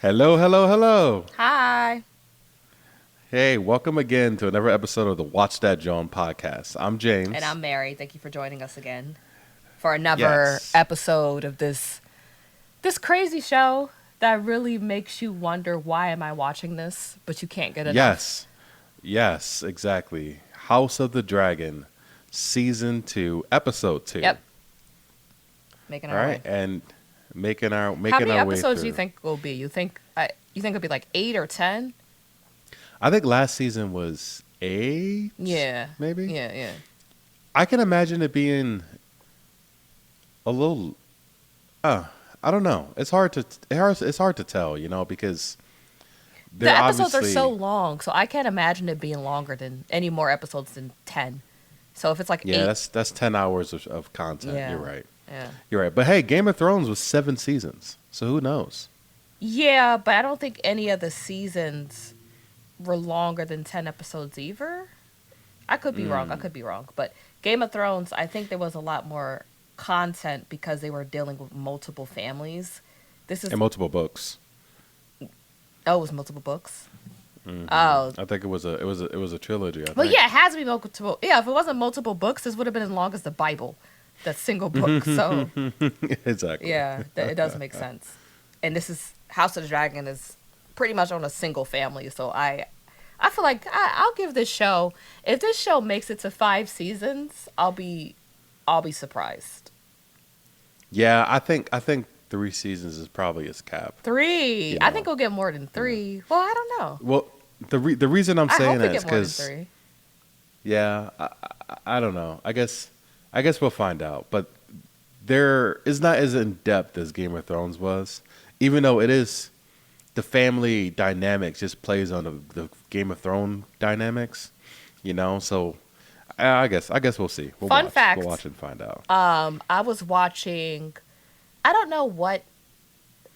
Hello, hello, hello. Hi. Hey, welcome again to another episode of the Watch That John podcast. I'm And James. I'm Mary. Thank you for joining us again for another Yes. episode of this crazy show that really makes you wonder, why am I watching this? But you can't get enough. Yes. Yes, exactly. House of the Dragon, season 2, episode 2. Yep, making All our right, way. and making our How making many our way episodes do you through. think will be? You think it'll be like 8 or 10? I think last season was 8, Yeah, maybe. yeah. I can imagine it being a little uh I don't know. It's hard to tell, because The they're episodes are so obviously. long, so I can't imagine it being longer than any more episodes than 10. So if it's like Yeah, 8, that's 10 hours of content. You're yeah, right. yeah. You're right. But hey, Game of Thrones was 7 seasons, so who knows? Yeah, but I don't think any of the seasons were longer than 10 episodes either. I could be wrong. I Mm. could be wrong. But Game of Thrones, I think there was a lot more content because they were dealing with multiple families. This is, And multiple books. oh, it was multiple books. Hmm. Oh, I think it was a trilogy. I well, think. yeah, it has to be multiple. Yeah, if it wasn't multiple books, this would have been as long as the Bible, that single book. So, Exactly. yeah, it does make sense. And this is House of the Dragon is pretty much on a single family. So I feel like I'll give this show. If this show makes it to 5 seasons, I'll be surprised. Yeah, I think 3 seasons is probably its cap. Three. You I think know. we'll get more than Yeah. three. Well, I don't know. Well, the reason I'm I saying hope we that is get more than because three. yeah, I don't know. I guess we'll find out. But there is not as in depth as Game of Thrones was, even though it is. The family dynamics just plays on the Game of Thrones dynamics, So I guess we'll see. Fun We'll fact. watch and find out. I was watching. I don't know what.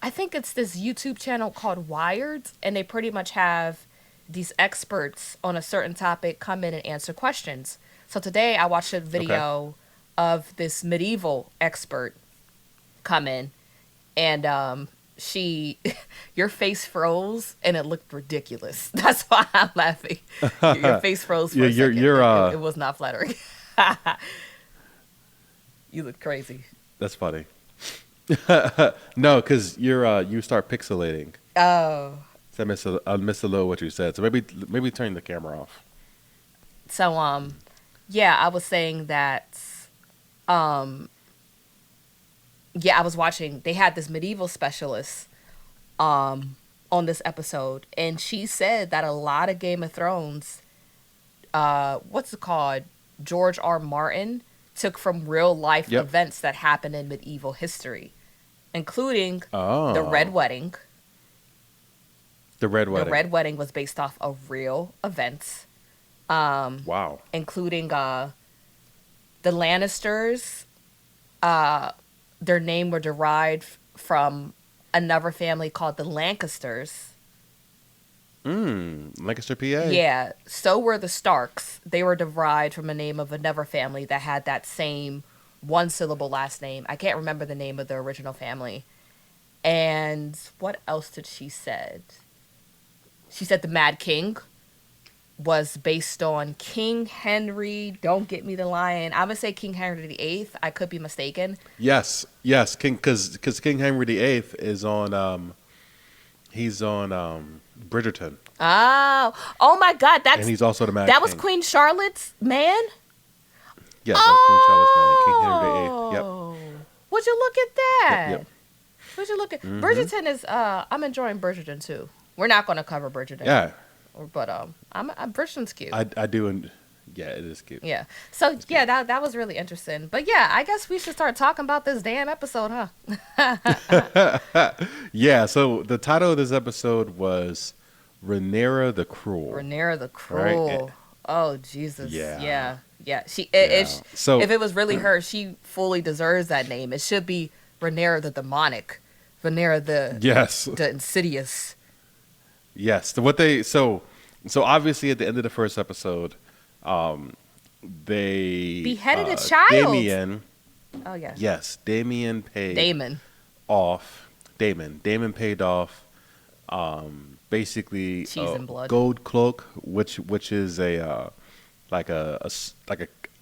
I think it's this YouTube channel called Wired, and they pretty much have these experts on a certain topic come in and answer questions. So today I watched a Okay. video of this medieval expert come in, and she, your face froze and it looked ridiculous. That's why I'm laughing. Your face froze for Yeah, a you're second. you're It was not flattering. You look crazy. that's funny. No, because you start pixelating. Oh, So I missed a little what you said. So maybe turn the camera off. so yeah, I was saying that um, yeah, I was watching. They had this medieval specialist on this episode, and she said that a lot of Game of Thrones, what's it called, George R. Martin took from real life Yep. events that happened in medieval history, including the Red Oh, Wedding. the red The wedding. Red Wedding was based off of real events, um, Wow. including the Lannisters. Uh, their name were derived from another family called the Lancasters. Lancaster, PA. Yeah, so were the Starks. They were derived from a name of another family that had that same one syllable last name. I can't remember the name of the original family. And what else did she said? She said the Mad King was based on King Henry. Don't get me the lion. I'm gonna say King Henry VIII. I could be mistaken. Yes, King, because King Henry VIII is on he's on Bridgerton, Oh my God! and he's also the Mad That was King. Queen Charlotte's man. Yes, that was Queen Charlotte's man, King Henry VIII. Yep, Oh, would you look at yep, that? yep. Would you look at Hmm. Bridgerton is I'm enjoying Bridgerton too. We're not gonna cover Bridgerton, Yeah, but I'm Bridgerton's cute. I do, and yeah, it is cute. Yeah. So It's yeah, cute. that was really interesting. But yeah, I guess we should start talking about this damn episode, huh? Yeah. So the title of this episode was Rhaenyra the Cruel. Rhaenyra the Right? Cruel. Oh Jesus. Yeah. Yeah. Yeah. She Yeah. if it was really her, she fully deserves that name. It should be Rhaenyra the demonic, Rhaenyra Yes. the insidious. Yes. So obviously at the end of the first episode, they Beheaded a child. Damien. Oh yes. Yes, Damien paid Damon. off. Damon paid off Basically Cheese a and blood. gold cloak, which is like a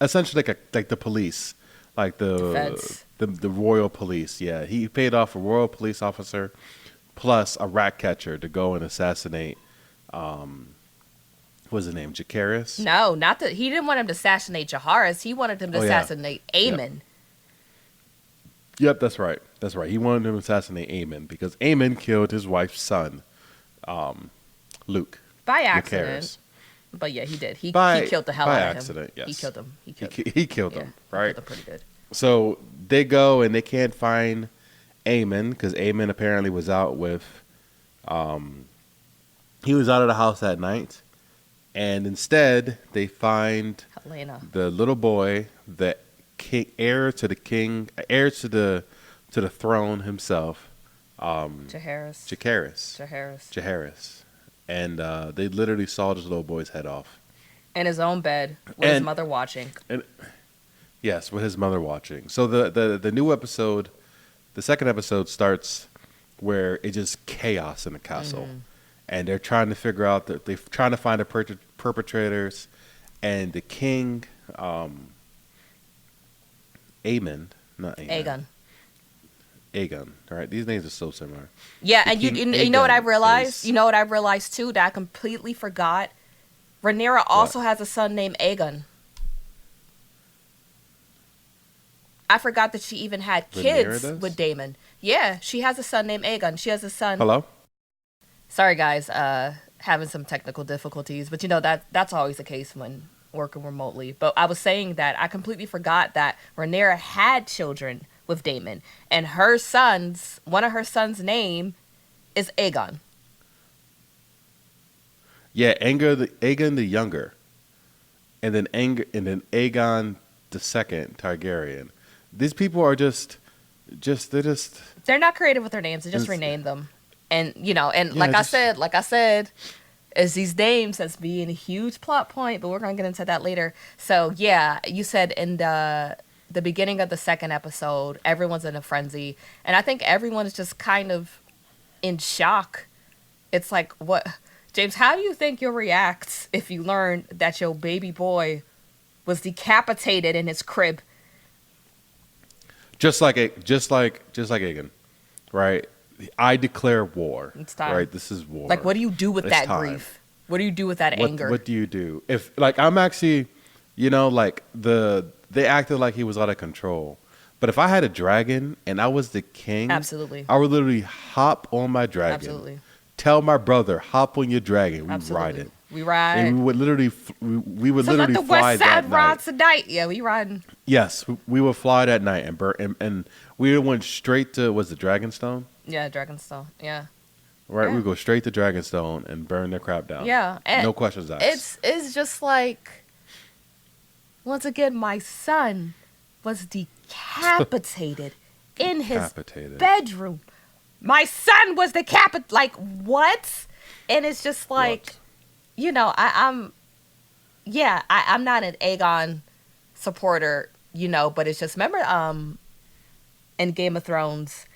essentially like the police, like The feds. the royal police. Yeah, he paid off a royal police officer plus a rat catcher to go and assassinate. What's his name? Jacaris. No, not that he didn't want him to assassinate Jaharis. He wanted him to Oh yeah. assassinate Yep. Aemon. Yep. That's right. That's right. He wanted him to assassinate Aemon because Aemon killed his wife's son, Luke. By accident. Jacaris. But yeah, he did. He By killed the hell by out of him. accident. Yes. He killed him. He He, killed he killed yeah, him. he Right. killed him pretty good. So they go and they can't find Aemon because Aemon apparently was out with, he was out of the house at night, and instead they find Helena. the little boy, the heir to the throne himself, Jaharis. Jacaris, Jaharis. Jaharis, and they literally saw this little boy's head off. In his own bed with his And- mother watching. And yes, with his mother watching. So the new episode, the second episode starts where it's just chaos in the castle, and they're trying to figure out that they're trying to find the perpetrators, and the king, Aemon, not Aemon, Aegon. Aegon. All right, these names are so similar. Yeah, The and king you know what I Aegon realized? is- You know what I realized too? That I completely forgot. Rhaenyra also has a son named Aegon. I forgot that she even had Rhaenyra kids does? with Daemon. Yeah, she has a son named Aegon. She has a son. Hello. Sorry, guys, having some technical difficulties, but you know that's always the case when working remotely. But I was saying that I completely forgot that Rhaenyra had children with Daemon, and one of her sons' name is Aegon. Yeah, Aegon the younger, and then Aegon the second Targaryen. These people are They're not creative with their names; they just It's- rename them. And you know, and Yeah, like I said, is these names as being a huge plot point, but we're gonna get into that later. So yeah, you said in the beginning of the second episode, everyone's in a frenzy, and I think everyone's just kind of in shock. It's like, what, James? How do you think you'll react if you learn that your baby boy was decapitated in his crib? just like Aegon, right? I declare war. It's time. Right, this is war. Like, what do you do with It's that time. grief? What do you do with that anger? What do you do if like I'm actually, like they acted like he was out of control. But if I had a dragon and I was the king, Absolutely. I would literally hop on my dragon. Absolutely. Tell my brother, hop on your dragon. We Absolutely. ride it. We ride. And we would literally, we would So let literally the fly West that Side night. ride tonight. Yeah, we riding. Yes, we would fly that night and burn, and we went straight to was the Dragonstone, Yeah, Dragonstone. Yeah. right? Yeah. We go straight to Dragonstone and burn their crap down. Yeah. And no questions asked. it's just like, once again, my son was decapitated in his Decapitated. bedroom. My son was decapitated. Like, what? And it's just like, I'm not an Aegon supporter, but it's just, remember in Game of Thrones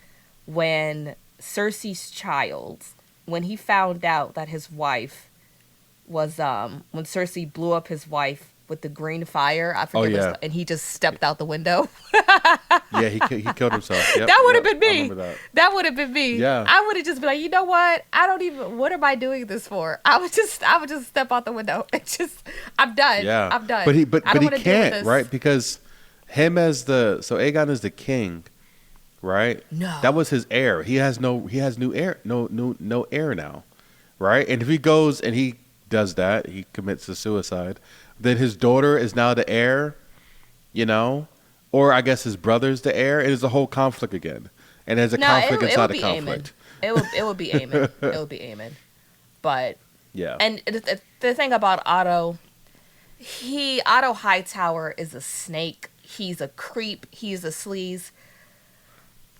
when Cersei's child, when he found out that his wife was when Cersei blew up his wife with the green fire, I forget yeah. and he just stepped out the window. Yeah, he killed himself. Yep, That would have yep, been I me. remember that. That would have been me. Yeah. I would have just been like, you know what? What am I doing this for? I would just step out the window. It's just, I'm done. Yeah, I'm done. But he I don't he wanna deal with can't, this. right? Because Aegon is the king, right? No. That was his heir. He has no heir, no heir now, right? And if he goes and he does that, he commits a suicide. Then his daughter is now the heir, or I guess his brother's the heir. It is a whole conflict again, and there's a conflict inside the conflict. It would be Aemon. It would be Aemon. But Yeah, and the thing about Otto Hightower is a snake. He's a creep. He's a sleaze.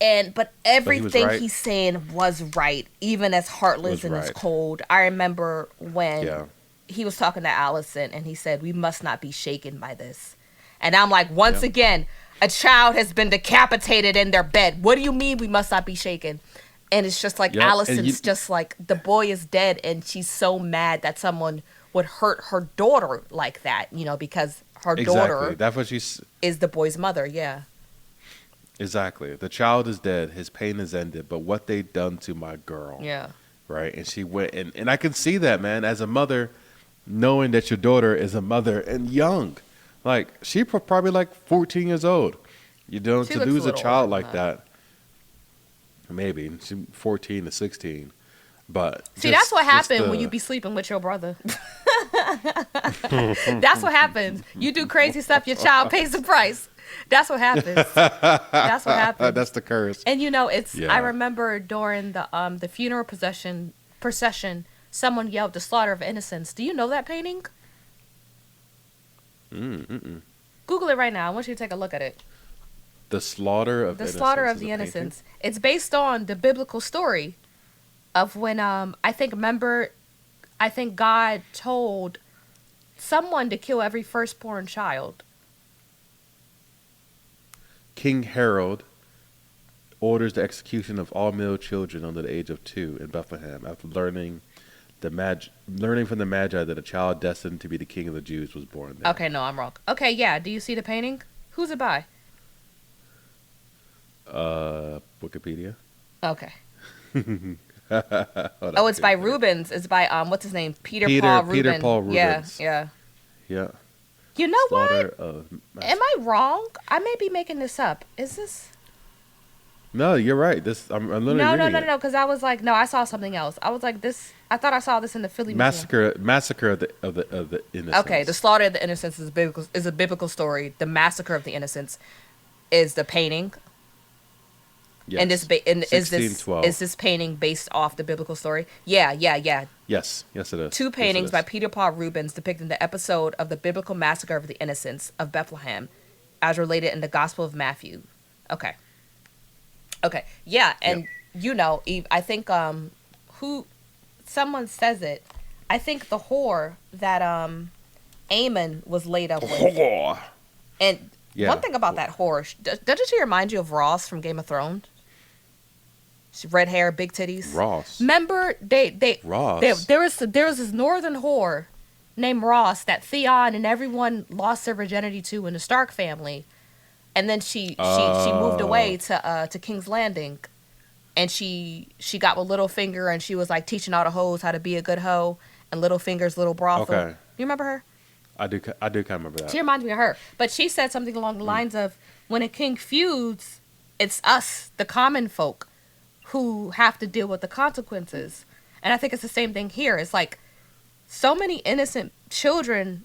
But everything right. he's saying was right, even as heartless and as right. cold. I remember when Yeah. he was talking to Allison and he said, "We must not be shaken by this." And I'm like, once Yeah. again, a child has been decapitated in their bed. What do you mean we must not be shaken? And it's just like Yep. And Allison's just like the boy is dead, and she's so mad that someone would hurt her daughter like that, because her exactly. daughter That's what she's is the boy's mother. Yeah. exactly. The child is dead. His pain is ended. But what they done to my girl, Yeah. right? And she went, and I can see that, man. As a mother, knowing that your daughter is a mother and young, like she probably like 14 years old. You know, She to looks a lose a little child older like than that. that, maybe she 14 to 16. But See, that's what just happened when you be sleeping with your brother. That's what happens. You do crazy stuff, your child pays the price. That's what happens. That's what happens. that's the curse. And it's I Yeah. remember during the funeral procession, someone yelled the slaughter of innocents. Do you know that painting? Mm-mm. Google it right now. I want you to take a look at it. The slaughter of The innocence slaughter of is the a painting? innocents. It's based on the biblical story of when I think God told someone to kill every firstborn child. King Harold orders the execution of all male children under the age of 2 in Bethlehem after learning from the Magi that a child destined to be the king of the Jews was born there. Okay, no, I'm wrong. Okay, yeah. Do you see the painting? Who's it by? Wikipedia. Okay. Hold Oh, on, it's by give me a minute. Rubens. It's by What's his name? Peter Peter- Paul Peter Rubens. Paul Rubens. Yeah. Yeah. You know Slaughter what? of Am I wrong? I may be making this up. Is this? No, you're right. I'm literally No, reading it. no. Because I was like, no, I saw something else. I was like, this. I thought I saw this in the Philly Museum. Massacre of the innocents. Okay, the slaughter of the innocents is a biblical story. The massacre of the innocents is the painting. Yes. And is 1612. this painting based off the biblical story? Yeah. Yes, it is. Two Yes, it paintings is. by Peter Paul Rubens depicting the episode of the biblical massacre of the innocents of Bethlehem, as related in the Gospel of Matthew. Okay. Yeah, and I think someone says it. I think the whore that Aemon was laid up with. And Yeah. one thing about that whore, doesn't she remind you of Ross from Game of Thrones? She red hair, big titties. Ross. Remember Ross. there was this northern whore named Ross that Theon and everyone lost their virginity to in the Stark family, and then she moved away to King's Landing, and she got with Littlefinger, and she was like teaching all the hoes how to be a good hoe, and Littlefinger's little brothel. Okay. You remember her? I do kind of remember that. She reminds me of her. But she said something along the lines of, when a king feuds, it's us, the common folk, who have to deal with the consequences. And I think it's the same thing here. It's like so many innocent children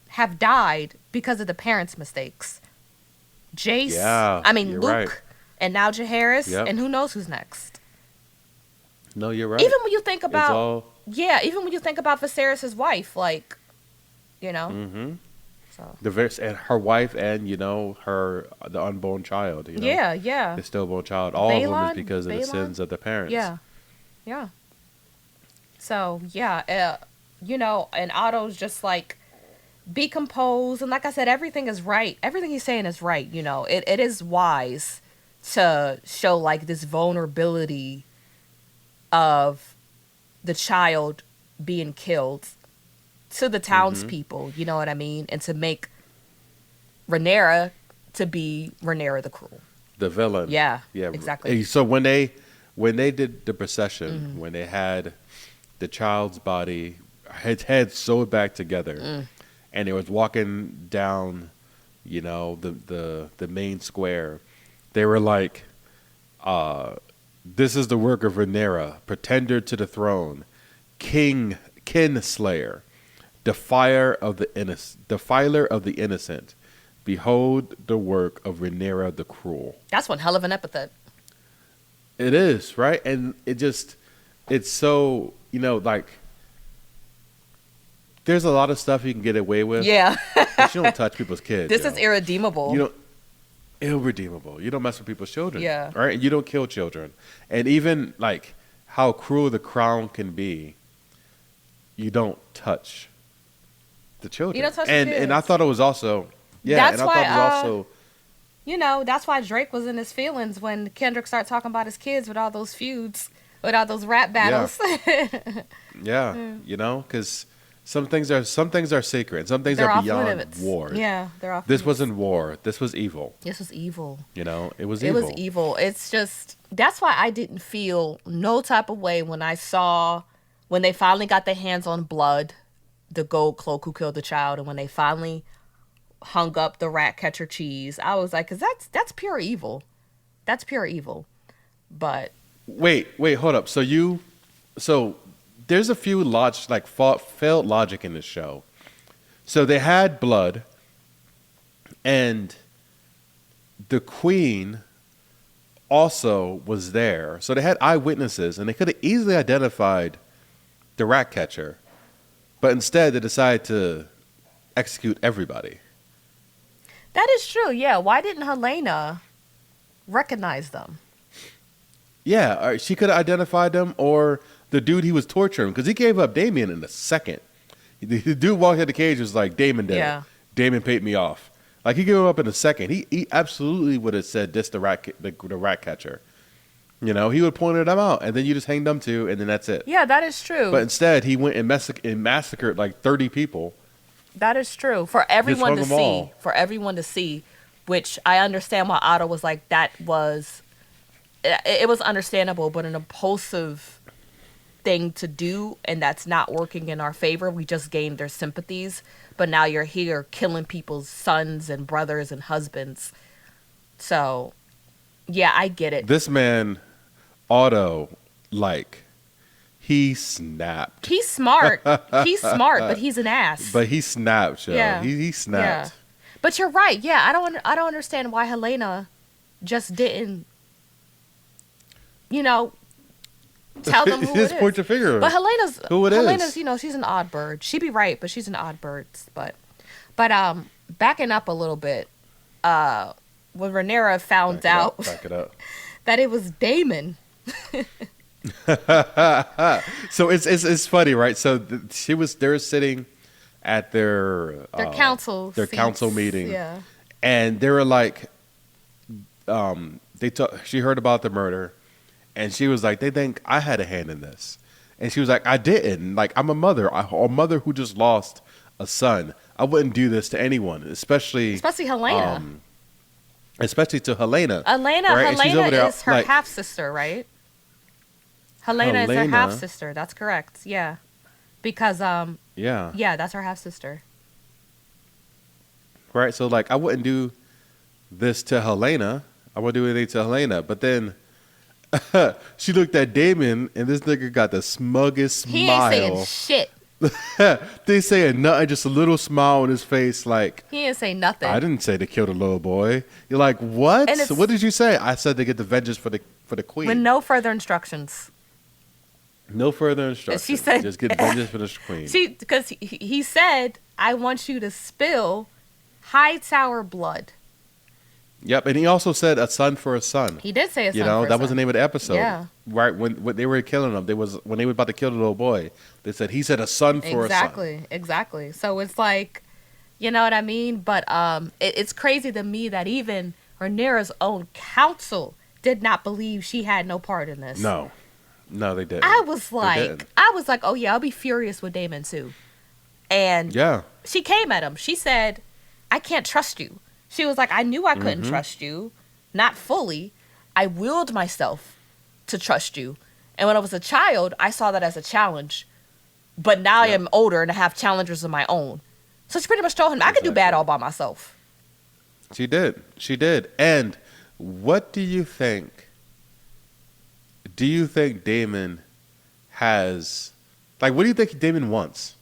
have died because of the parents' mistakes. Luke, you're right. and now Jaehaerys, Yep. and who knows who's next. No, you're right. Even when you think It's about, all. even when you think about Viserys' wife, like, Mm-hmm. so. And her wife, and the unborn child. Yeah. the stillborn child. All of them Balon? is because of the Balon? sins of the parents. Yeah. So, yeah, and Otto's just like, be composed. And like I said, everything is right. Everything he's saying is right. It is wise to show like this vulnerability of the child being killed to the townspeople. You know what I mean? And to make Rhaenyra to be Rhaenyra the Cruel. The villain. Yeah, Yeah. exactly. So when they did the procession, when they had the child's body, his head sewed back together, and it was walking down, the main square, they were like, "This is the work of Rhaenyra, pretender to the throne, kinslayer, defiler of the innocent. Behold the work of Rhaenyra the Cruel." That's one hell of an epithet. It is, right? And it's so, like, there's a lot of stuff you can get away with. Yeah. But you don't touch people's kids. This yo. is irredeemable. You don't, irredeemable. You don't mess with people's children. Yeah. Right? And you don't kill children. And even, like, how cruel the crown can be, you don't touch the children. You don't touch the and I kids. thought it was also, That's and I why, thought it was also, that's why Drake was in his feelings when Kendrick started talking about his kids with all those feuds, with all those rap Yeah, battles. yeah. Because some things are sacred, and some things are They're off beyond limits. war. Yeah, they're off This limits. wasn't war. This was evil. This was evil. It was It was evil. evil. It's just that's why I didn't feel no type of way when I saw when they finally got their hands on Blood, the gold cloak who killed the child, and when they finally hung up the rat catcher cheese. I was like, cause that's pure evil. That's pure evil. But Wait, hold up. So there's a few failed logic in this show. So they had blood, and the queen also was there. So they had eyewitnesses, and they could have easily identified the rat catcher, but instead they decided to execute everybody. that is true. Yeah. Why didn't Helena recognize them? Yeah, she could have identified them, or the dude he was torturing, because he gave up Damien in a second. The dude walked in the cage and was like, Damon did it. Yeah. Damon paid me off. Like, he gave him up in a second. He absolutely would have said this the rat catcher. He would have pointed them out, and then you just hang them too, and then that's it. Yeah, that is true. But instead, he went and massacred like 30 people. That is true. For everyone hung to them see. all. For everyone to see, which I understand why Otto was like, it was understandable, but an impulsive thing to do, and that's not working in our favor. We just gained their sympathies, but now you're here killing people's sons and brothers and husbands. So, yeah, I get it. This man, Otto, he snapped. He's smart. He's smart, but he's an ass. But he snapped, yo. Yeah. He snapped. Yeah. But you're right. Yeah, I don't understand why Helena just didn't, tell them who it Just is. point your finger. But Helena's, is. She's an odd bird. She'd be right, but she's an odd bird. But backing up a little bit, when Rhaenyra found out Back it up. that it was Daemon. So it's funny, right? So they were sitting at their Council council seats. meeting, Yeah. and they were like, she heard about the murder, and she was like, they think I had a hand in this, and she was like, I didn't. Like, I'm a mother, a mother who just lost a son. I wouldn't do this to anyone, especially Helena. especially to Helena. Helena right? And she's over there, is her like, half sister, right? Helena is her Helena? half sister. That's correct. Yeah, because yeah, that's her half sister. right. So like, I wouldn't do this to Helena. I wouldn't do anything to Helena. But then she looked at Damon, and this nigga got the smuggest He smile. ain't saying shit. They saying nothing, just a little smile on his face, like, He ain't say nothing. I didn't say to kill the little boy. You're like, what? And it's- What did you say? I said to get the vengeance for the queen. With no further instructions. No further instructions. She said- just get vengeance for the queen. Because he said, I want you to spill Hightower blood. Yep, and he also said a son for a son. He did say a son for a that was son. the name of the episode. Yeah. Right when they were killing him, when they were about to kill the little boy, they said he said a son for a son. Exactly. So it's like, you know what I mean? But it's crazy to me that even Rhaenyra's own council did not believe she had no part in this. No, they didn't. I was didn't. like, oh yeah, I'll be furious with Daemon too. And Yeah. she came at him. She said, I can't trust you. She was like, I knew I couldn't trust you. Not fully. I willed myself to trust you. And when I was a child, I saw that as a challenge. But now I am older and I have challengers of my own. So she pretty much told him, I could do bad all by myself. She did. And what do you think? Do you think Damon has, what do you think Damon wants?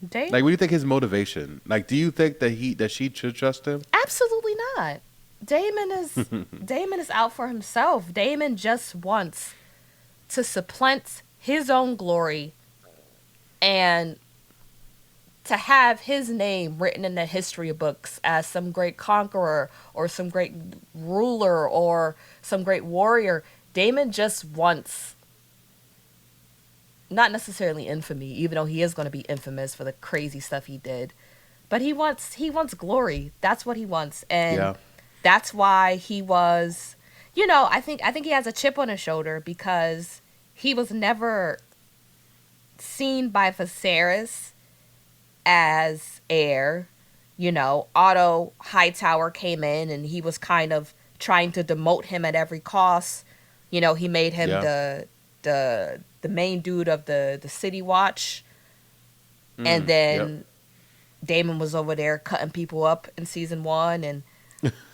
Daemon? What do you think his motivation? Do you think that she should trust him? Absolutely not. Daemon is out for himself. Daemon just wants to supplant his own glory and to have his name written in the history books as some great conqueror or some great ruler or some great warrior. Daemon just wants, not necessarily infamy, even though he is going to be infamous for the crazy stuff he did, but he wants glory. That's what he wants. And that's why he was, I think he has a chip on his shoulder because he was never seen by Viserys as heir. Otto Hightower came in and he was kind of trying to demote him at every cost. He made him Yeah. the main dude of the City Watch, and Yep. then Damon was over there cutting people up in season 1, and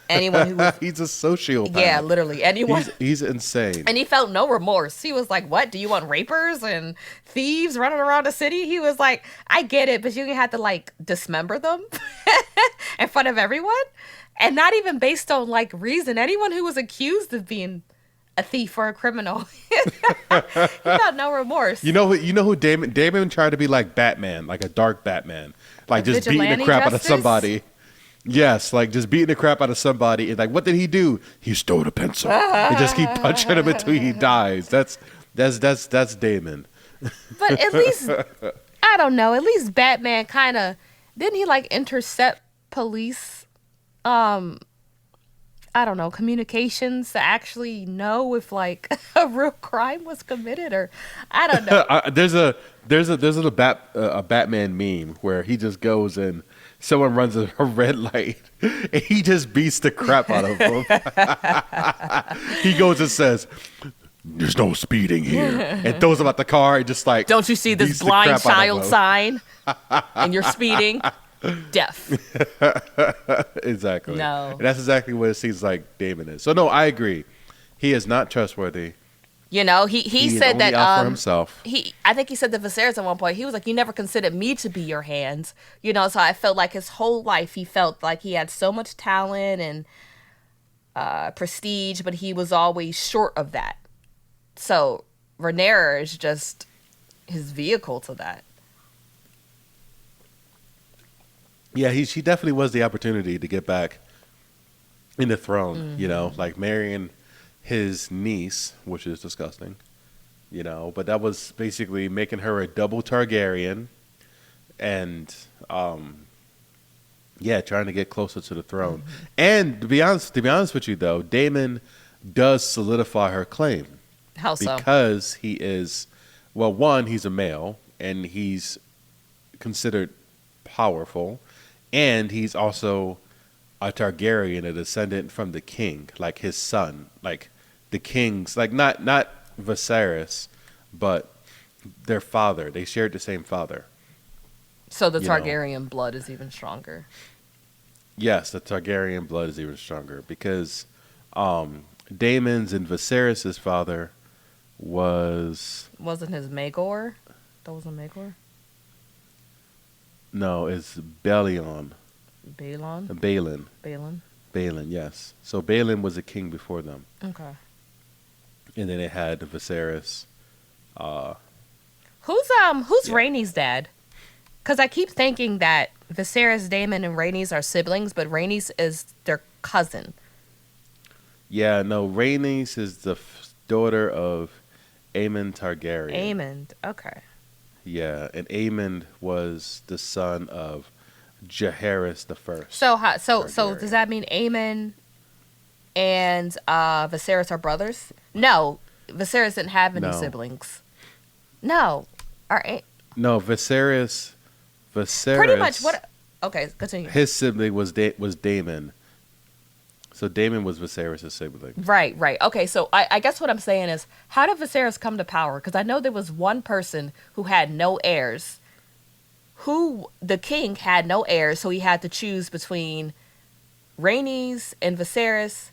anyone who was, He's a sociopath. yeah, literally anyone. He's insane. And he felt no remorse. He was like, "What? Do you want rapers and thieves running around the city?" He was like, "I get it, but you have to like dismember them in front of everyone, and not even based on like reason. Anyone who was accused of being a thief or a criminal, he felt no remorse. You know who Damon tried to be like Batman, like a dark Batman, like just beating the Vigilante crap out of justice? somebody. Yes, like just beating the crap out of somebody. And like, what did he do? He stole a pencil. And just keep punching him until he dies. That's Damon. But at least I don't know. At least Batman kind of didn't he like intercept police? I don't know, communications to actually know if like a real crime was committed, or I don't know. There's a Batman meme where he just goes and someone runs a red light and he just beats the crap out of him. He goes and says, "There's no speeding here," and throws him out the car and just like, Don't you see this beats the blind crap out of child him. sign? And you're speeding. Death. Exactly. No. And that's exactly what it seems like Damon is. So no, I agree. He is not trustworthy. He He is said only that out for himself. I think he said to Viserys at one point, he was like, "You never considered me to be your hands." So I felt like his whole life he felt like he had so much talent and prestige, but he was always short of that. So Rhaenyra is just his vehicle to that. Yeah, she definitely was the opportunity to get back in the throne, like marrying his niece, which is disgusting, but that was basically making her a double Targaryen and, trying to get closer to the throne. And to be honest with you though, Daemon does solidify her claim How so? because he is, well, one, he's a male and he's considered powerful. And he's also a Targaryen, a descendant from the king, like his son, like the kings, like not Viserys, but their father. They shared the same father. So the you know. Targaryen blood is even stronger. Yes, the Targaryen blood is even stronger because Daemon's and Viserys' father Wasn't his Maegor? That wasn't Maegor? No, it's Balon. Balon? Balon, yes. So Balon was a king before them. Okay. And then it had Viserys. Who's Yeah. Rhaenys' dad? Because I keep thinking that Viserys, Daemon, and Rhaenys are siblings, but Rhaenys is their cousin. Yeah, no, Rhaenys is the daughter of Aemon Targaryen. Aemond. Okay. Yeah, and Aemon was the son of Jaehaerys the First. So Targaryen. does that mean Aemon and Viserys are brothers? No, Viserys didn't have any No. siblings. No, No, Viserys. pretty much what? Okay, continue. His sibling was Daemon. So Daemon was Viserys' sibling. Right. Okay, so I guess what I'm saying is, how did Viserys come to power? Because I know there was one person who had no heirs. The king had no heirs, so he had to choose between Rhaenys and Viserys.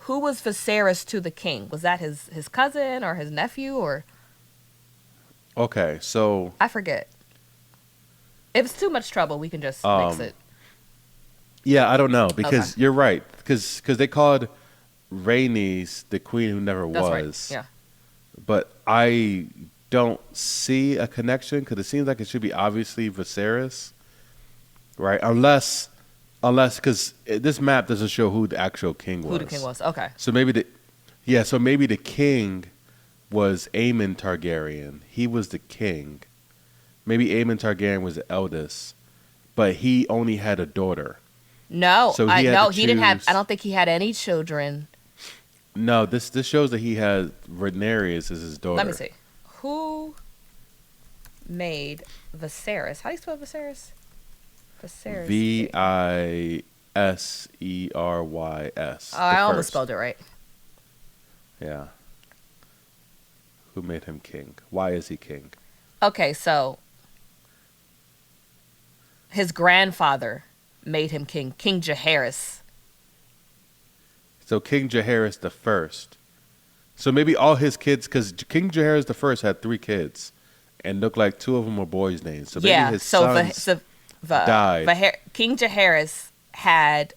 Who was Viserys to the king? Was that his cousin or his nephew or? Okay, so I forget. If it's too much trouble, we can just fix it. yeah, I don't know because Okay. you're right because they called Rhaenys the queen who never That's was. right. Yeah. But I don't see a connection because it seems like it should be obviously Viserys, right? Unless because this map doesn't show who the actual king was. Who the king was? Okay. So maybe the king was Aemon Targaryen. He was the king. Maybe Aemon Targaryen was the eldest, but he only had a daughter. No, So I he had no, to he didn't have. I choose. don't think he had any children. No, this shows that he has Rhaenyra as his Let me daughter. see. Who made Viserys? How do you spell Viserys? Viserys. Viserys, Oh, the I almost first. spelled it right. Yeah. Who made him king? Why is he king? Okay, so his grandfather made him king, King Jaehaerys. So King Jaehaerys the first. So maybe all his kids, because King Jaehaerys the first had 3 kids, and looked like 2 of them were boys' names. So maybe Yeah, his sons died. King Jaehaerys had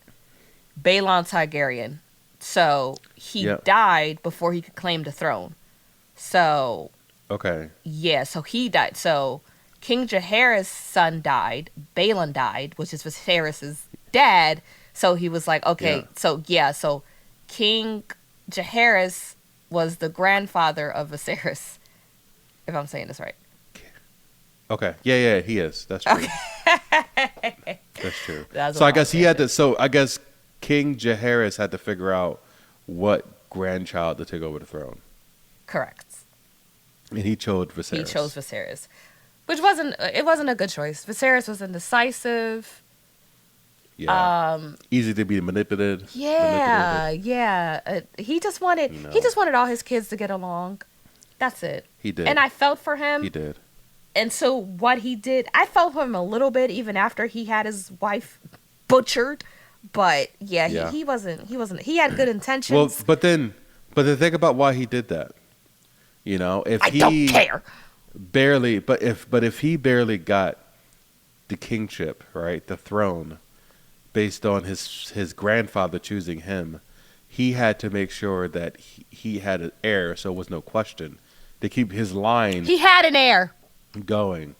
Balon Targaryen, so he Yep. died before he could claim the throne. So Okay. yeah, so he died. So King Jaehaerys' son died. Balon died, which is Viserys' dad. So he was like, Yeah. okay, so yeah, so King Jaehaerys was the grandfather of Viserys, if I'm saying this right. Okay. Yeah, yeah, he is. That's true. Okay. That's true. That's So what I I was guess he had thinking. to. So I guess King Jaehaerys had to figure out what grandchild to take over the throne, Correct. and he chose He Viserys. chose Viserys, which wasn't a good choice. Viserys was indecisive. Yeah. Easy to be manipulated. Yeah, Manipulated. yeah. You He know. just wanted all his kids to get along. That's it. He And did. I felt for He him. did. And so what he did, I felt for him a little bit even after he had his wife butchered. But yeah, Yeah. he had good Well, intentions. but then think about why he did that. If I don't he care. barely, but if he barely got the kingship, right, the throne, based on his grandfather choosing him, he had to make sure that he had an heir, so it was no question to keep his line He had an heir. going.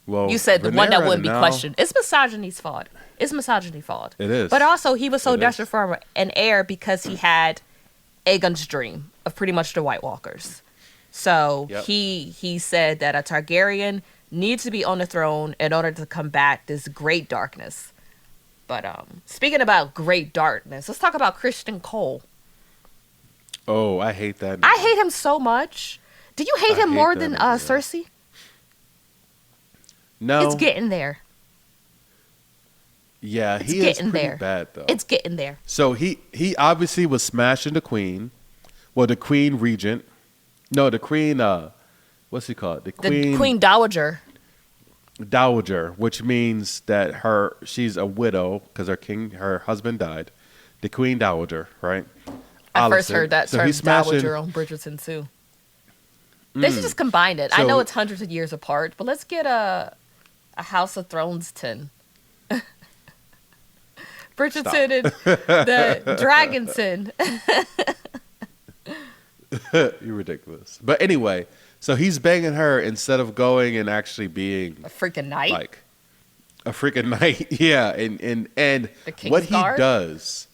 Well, You said the one that Rhaenyra wouldn't be now, questioned. It's misogyny's fault. It's misogyny fault. it is. But also, he was so It is. desperate for an heir because he had Aegon's dream of pretty much the White Walkers. So Yep. he said that a Targaryen needs to be on the throne in order to combat this great darkness. But speaking about great darkness, let's talk about Christian Cole. Oh, I hate that I name. hate him so much. Do you hate I him hate more that than nigga. Cersei? It's No. getting there. Yeah, It's he is getting pretty there. bad though. It's getting there. So he obviously was smashing the queen. Well, the queen regent. No, the queen. What's he called? The The queen Queen Dowager. dowager, which means that she's a widow because her husband died. The queen dowager, right? I first Alicent. heard that So term he's smashing. Dowager on Bridgerton too. They should just combine it. I So- know it's hundreds of years apart, but let's get a House of Thrones tin. Bridgerton and the Dragonton. You're ridiculous. But anyway, so he's banging her instead of going and actually being A freaking knight. like a freaking knight. Yeah, and The King's what he Guard? does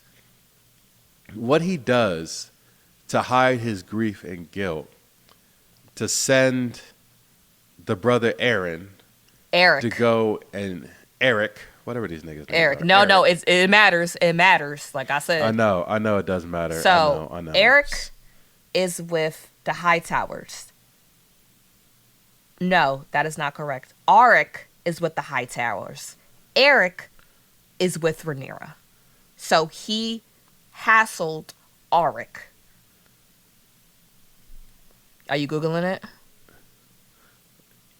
to hide his grief and guilt, to send the brother Aaron Eric. to go and Eric, whatever these niggas names Eric. are. No, it matters. It matters. Like I said. I know it does matter. So I know. Eric is with the Hightowers. No, that is not correct. Auric is with the Hightowers. Eric is with Rhaenyra. So he hassled Auric. Are you Googling it?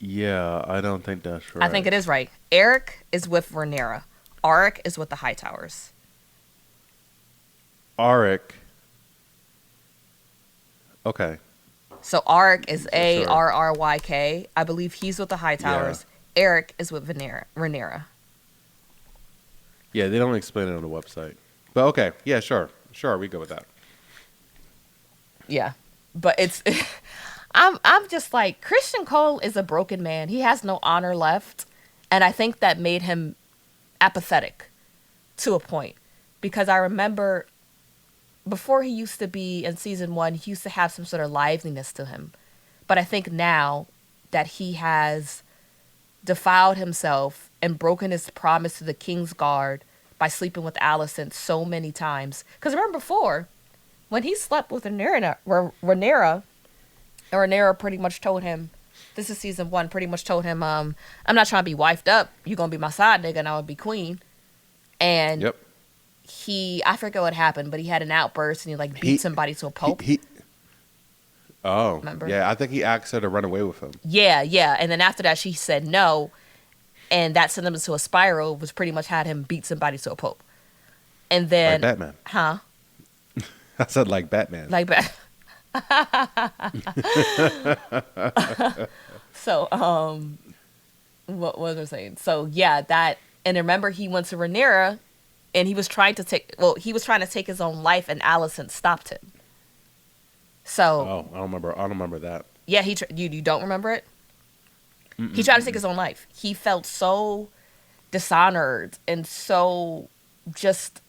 Yeah, I don't think that's right. I think it is right. Eric is with Rhaenyra. Auric is with the Hightowers. Auric. Okay. So Auric is Sure. Arryk. I believe he's with the Hightowers. Eric is with Rhaenyra. Yeah, they don't explain it on the website. But okay, yeah, sure. Sure, we go with that. Yeah, but it's I'm just like Christian Cole is a broken man. He has no honor left, and I think that made him apathetic to a point because I remember before he used to be in season 1, he used to have some sort of liveliness to him. But I think now that he has defiled himself and broken his promise to the King's Guard by sleeping with Alicent so many times. Because remember before, when he slept with Rhaenyra, Rhaenyra pretty much told him, this is season 1, pretty much told him, I'm not trying to be wifed up. You're going to be my side nigga and I will be queen. And Yep. I forget what happened, but he had an outburst and he like beat somebody to a pulp. Oh, remember? Yeah, I think he asked her to run away with him. Yeah. And then after that, she said no. And that sent him into a spiral, which pretty much had him beat somebody to a pulp. And then. Like Batman. Huh? I said like Batman. Like Batman. So, what was I saying? So, yeah, that. And remember, he went to Rhaenyra and he was trying to take his own life and Alicent stopped him. So. Oh, I don't remember that. Yeah, you don't remember it? He tried to take his own life. He felt so dishonored and so just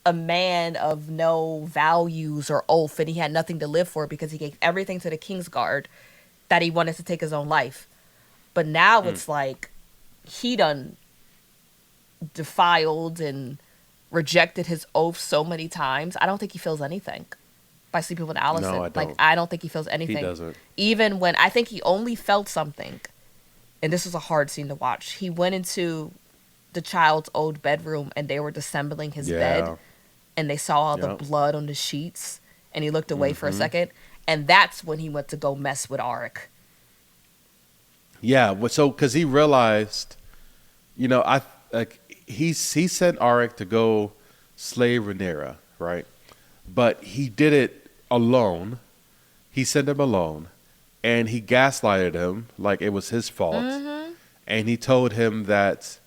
a man of no values or oath, and he had nothing to live for because he gave everything to the Kingsguard that he wanted to take his own life. But now it's like he done defiled and rejected his oath so many times. I don't think he feels anything by sleeping with Alicent. No, I don't. Like, I don't think he feels anything. He doesn't. Even when I think he only felt something, and this was a hard scene to watch. He went into the child's old bedroom and they were disassembling his bed, and they saw all the blood on the sheets, and he looked away for a second, and that's when he went to go mess with Auric. Yeah, so because he realized, he sent Auric to go slay Rhaenyra, right? But he did it alone. He sent him alone, and he gaslighted him like it was his fault. And he told him that,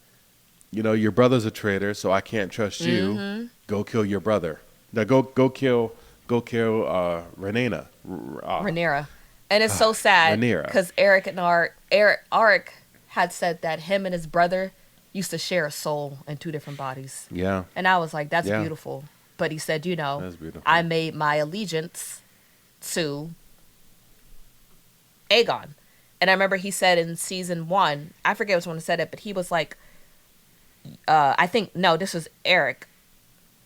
your brother's a traitor, so I can't trust you. Go kill your brother. Now go kill Rhaenyra. Rhaenyra. And it's so sad because Auric had said that him and his brother used to share a soul in 2 different bodies. Yeah. And I was like, that's beautiful. But he said, I made my allegiance to Aegon. And I remember he said in season 1, I forget which one said it, but he was like, this was Eric,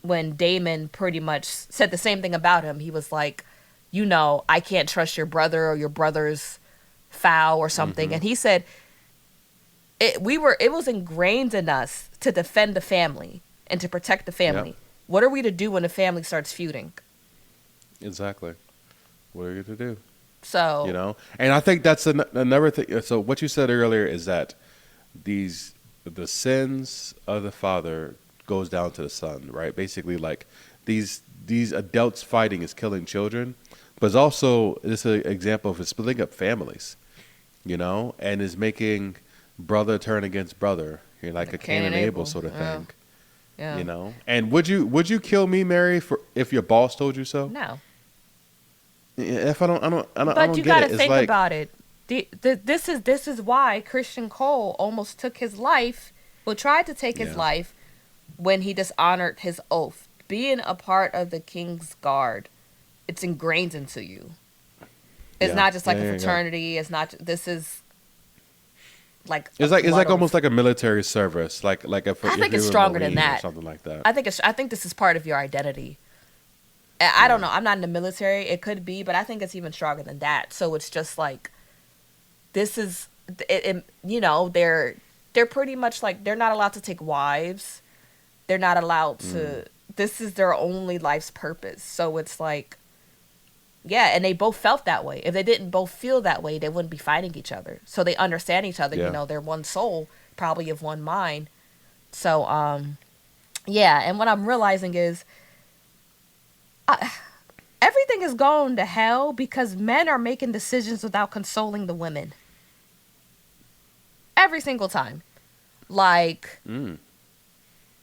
when Daemon pretty much said the same thing about him. He was like, I can't trust your brother, or your brother's foul or something. And he said, it was ingrained in us to defend the family and to protect the family. Yep. What are we to do when the family starts feuding? Exactly. What are you to do? So, and I think that's another thing. So what you said earlier is that the sins of the father goes down to the son, right? Basically, like these adults fighting is killing children, but it's also an example of splitting up families, and is making brother turn against brother, like a Cain and Abel sort of thing. Yeah. And would you kill me, Mary, if your boss told you so? No. If I don't But you got to think about it. This is why Christian Cole almost took his life. Well, tried to take his life when he dishonored his oath. Being a part of the King's Guard, it's ingrained into you. It's not just like a fraternity. It's not. This is like it's like almost like a military service. Like if I think it's stronger than that. Or something like that. I think this is part of your identity. I don't know. I'm not in the military. It could be, but I think it's even stronger than that. So it's just like, this is, they're pretty much like, they're not allowed to take wives. They're not allowed to, this is their only life's purpose. So it's like, and they both felt that way. If they didn't both feel that way, they wouldn't be fighting each other. So they understand each other. They're one soul, probably of one mind. So, and what I'm realizing is, everything is going to hell because men are making decisions without consoling the women. Every single time. Like,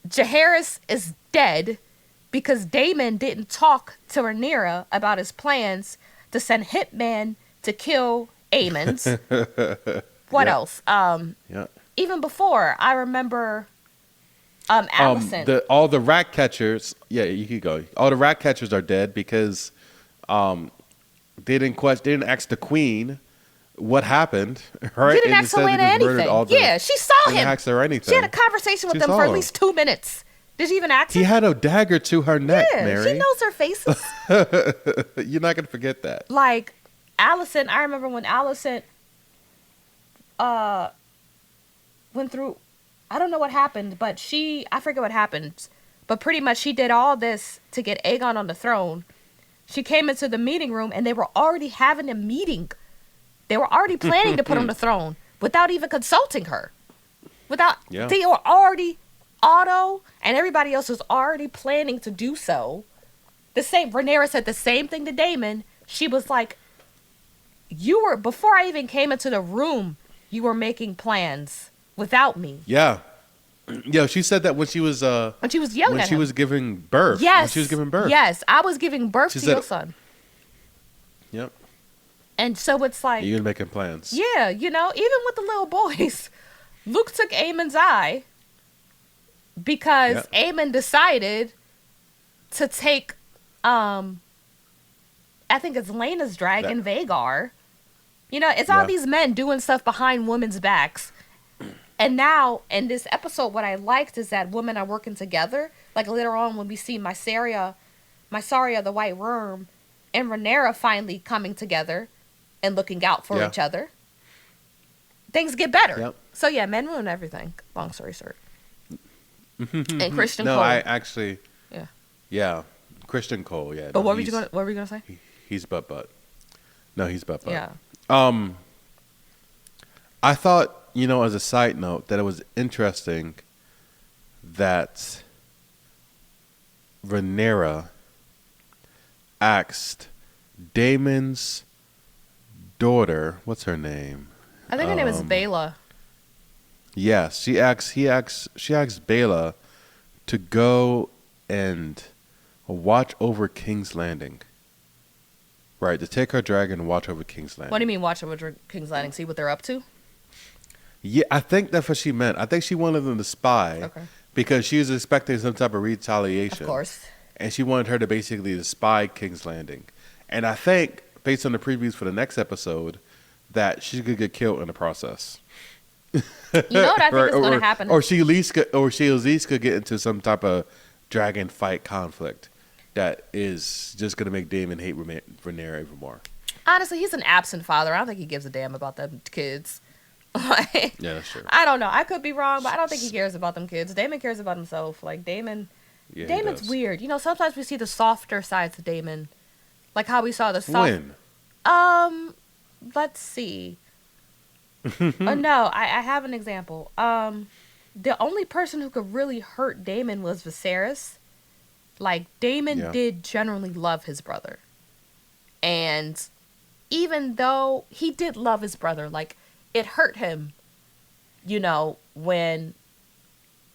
Jaehaerys is dead because Daemon didn't talk to Rhaenyra about his plans to send hitmen to kill Aemons. What else? Even before, I remember Alicent. All the rat catchers. Yeah, you could go. All the rat catchers are dead because they didn't ask the queen what happened. Right? Didn't ask Helena anything. She saw him. Didn't ask her anything. She had a conversation with them for at least 2 minutes. Did you even ask He her? had a dagger to her neck, Yeah, he Mary. knows their faces. You're not gonna forget that. Like Allison, I remember when Allison uh went through, I don't know what happened, but I forget what happened, but pretty much she did all this to get Aegon on the throne. She came into the meeting room and they were already having a meeting. They were already planning to put on the throne without even consulting her. Yeah. They were already, Otto and everybody else was already planning to do so. Rhaenyra said the same thing to Daemon. She was like, before I even came into the room, you were making plans without me. Yeah. Yeah, she said that when she was When she was yelling when at she him. was giving birth. Yes. When she was giving birth. Yes, I was giving birth She to said- your son. Yep. And so it's like, You're making plans. yeah, even with the little boys, Luke took Aemon's eye because Aemon decided to take, I think it's Lena's dragon, Vagar. It's all these men doing stuff behind women's backs. And now, in this episode, what I liked is that women are working together. Like, later on, when we see Mysaria, the White Worm, and Rhaenyra finally coming together and looking out for each other, things get better. Yep. So, yeah, men ruin everything. Long story short. And Christian No, Cole. I actually. Yeah. Yeah. Christian Cole, yeah. But no, what were you gonna say? He's butt. No, he's butt. Yeah. I thought, as a side note, that it was interesting that Rhaenyra asked Daemon's daughter, what's her name? I think her name is Bela. Yes, she asked Bela to go and watch over King's Landing. Right, to take her dragon and watch over King's Landing. What do you mean watch over King's Landing? See what they're up to? Yeah, I think that's what she meant. I think she wanted them to spy because she was expecting some type of retaliation. Of course. And she wanted her to basically to spy King's Landing. And I think, based on the previews for the next episode, that she could get killed in the process. You know what I think is going to happen? Or she at least could get into some type of dragon fight conflict that is just going to make Daemon hate Rhaenyra even more. Honestly, he's an absent father. I don't think he gives a damn about them kids. Yeah, that's true. I don't know. I could be wrong, but I don't think he cares about them kids. Daemon cares about himself. Like, Daemon's weird. Sometimes we see the softer sides of Daemon. Like how we saw the soft... When? Let's see. No, I have an example. The only person who could really hurt Daemon was Viserys. Like, Daemon did generally love his brother. And even though he did love his brother, like, it hurt him, when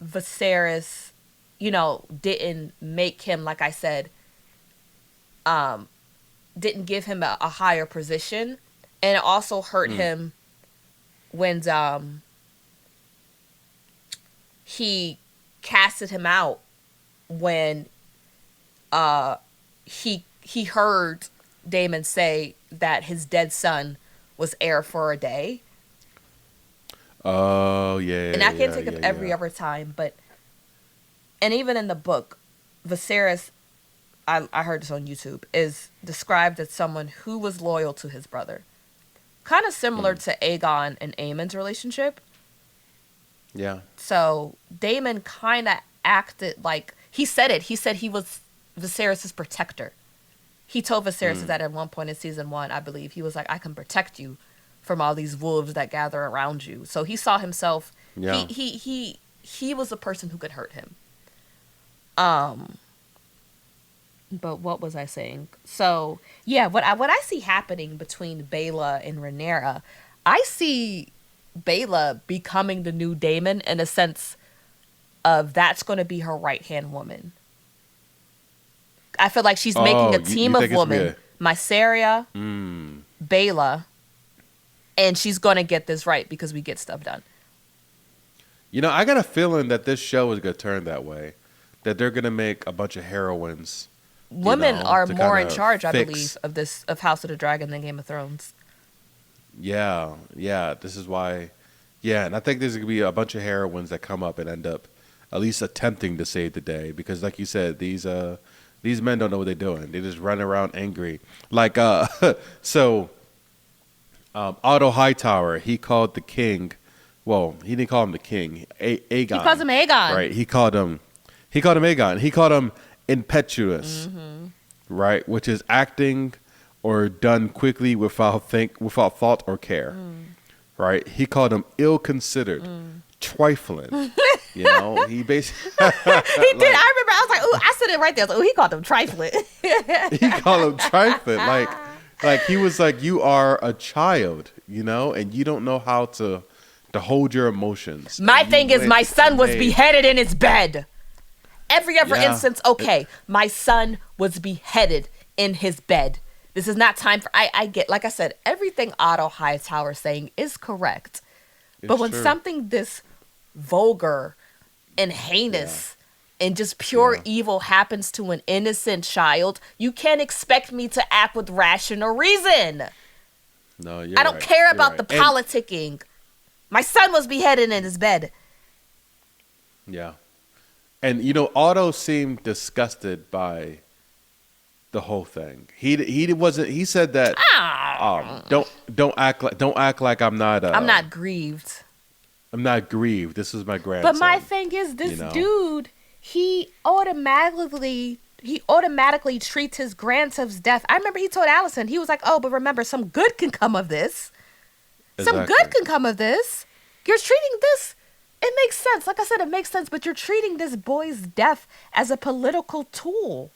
Viserys, didn't make him, like I said, didn't give him a higher position. And it also hurt him when he casted him out when he heard Daemon say that his dead son was heir for a day. Oh, yeah. And I can't think of every other time, and even in the book, Viserys, I heard this on YouTube, is described as someone who was loyal to his brother. Kind of similar to Aegon and Aemon's relationship. Yeah. So Daemon kind of acted like, he said it. He said he was Viserys' protector. He told Viserys that at one point in season 1, I believe. He was like, I can protect you from all these wolves that gather around you. So he saw himself, he was a person who could hurt him. But what was I saying? So, yeah, what I see happening between Bela and Rhaenyra, I see Bela becoming the new Daemon in a sense of that's going to be her right-hand woman. I feel like she's making a team of women. Mysaria, Bela, and she's going to get this right because we get stuff done. I got a feeling that this show is going to turn that way. That they're going to make a bunch of heroines. Women are more in charge, I believe, of House of the Dragon than Game of Thrones. Yeah. This is why. Yeah, and I think there's going to be a bunch of heroines that come up and end up at least attempting to save the day. Because, like you said, these men don't know what they're doing. They just run around angry. Like so, Otto Hightower, he called the king. Well, he didn't call him the king. Aegon. He calls him Aegon. Right. He called him. He called him Aegon. He called him impetuous. Right, which is acting or done quickly without thought or care. Right. He called him ill-considered, trifling. You know, he basically He did. I remember. I was like, "Ooh!" I said it right there. I was like, "Ooh!" He called him trifling. he called him trifling. Like he was like, you are a child, you know, and you don't know how to hold your emotions. My And you thing is, went my son and was made- beheaded in his bed. Every other Yeah. instance, okay, my son was beheaded in his bed. This is not time for. I get, like I said, everything Otto Hightower is saying is correct. But It's when true. something this vulgar and heinous and just pure Yeah. evil happens to an innocent child, you can't expect me to act with rational reason. No, you're I don't right. care You're about right. the And- politicking. My son was beheaded in his bed. Yeah. And you know, Otto seemed disgusted by the whole thing. He wasn't. He said that don't act like I'm not. I'm not grieved. I'm not grieved. This is my grandson. But my thing is, this you know? dude, he automatically treats his grandson's death. I remember he told Allison, he was like, "Oh, but remember, some good can come of this. Some Exactly. good can come of this. You're treating this. It makes sense. Like I said, it makes sense. But you're treating this boy's death as a political tool.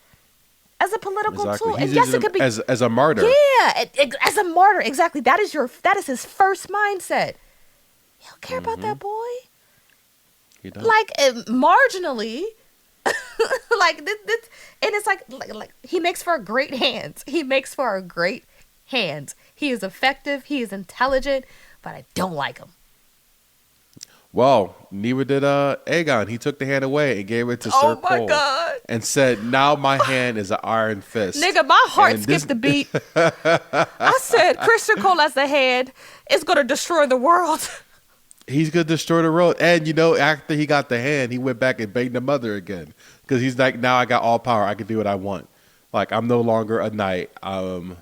As a political Exactly. tool. He's And yes, using it could be him as a martyr. yeah, as a martyr. Exactly. That is his first mindset. You don't care about that boy. He don't. Like marginally, like this, and it's like he makes for a great hands. He makes for a great hands. He is effective. He is intelligent, but I don't like him. Well, neither did Aegon. He took the hand away and gave it to Sir Oh my Cole God. and said, "Now my hand is an iron fist." Nigga, my heart And this- skipped a beat. I said, Christian Cole as the hand is gonna destroy the world. He's gonna destroy the road. And you know, after he got the hand, he went back and banged the mother again because he's like, "Now I got all power. I can do what I want. Like I'm no longer a knight. I'm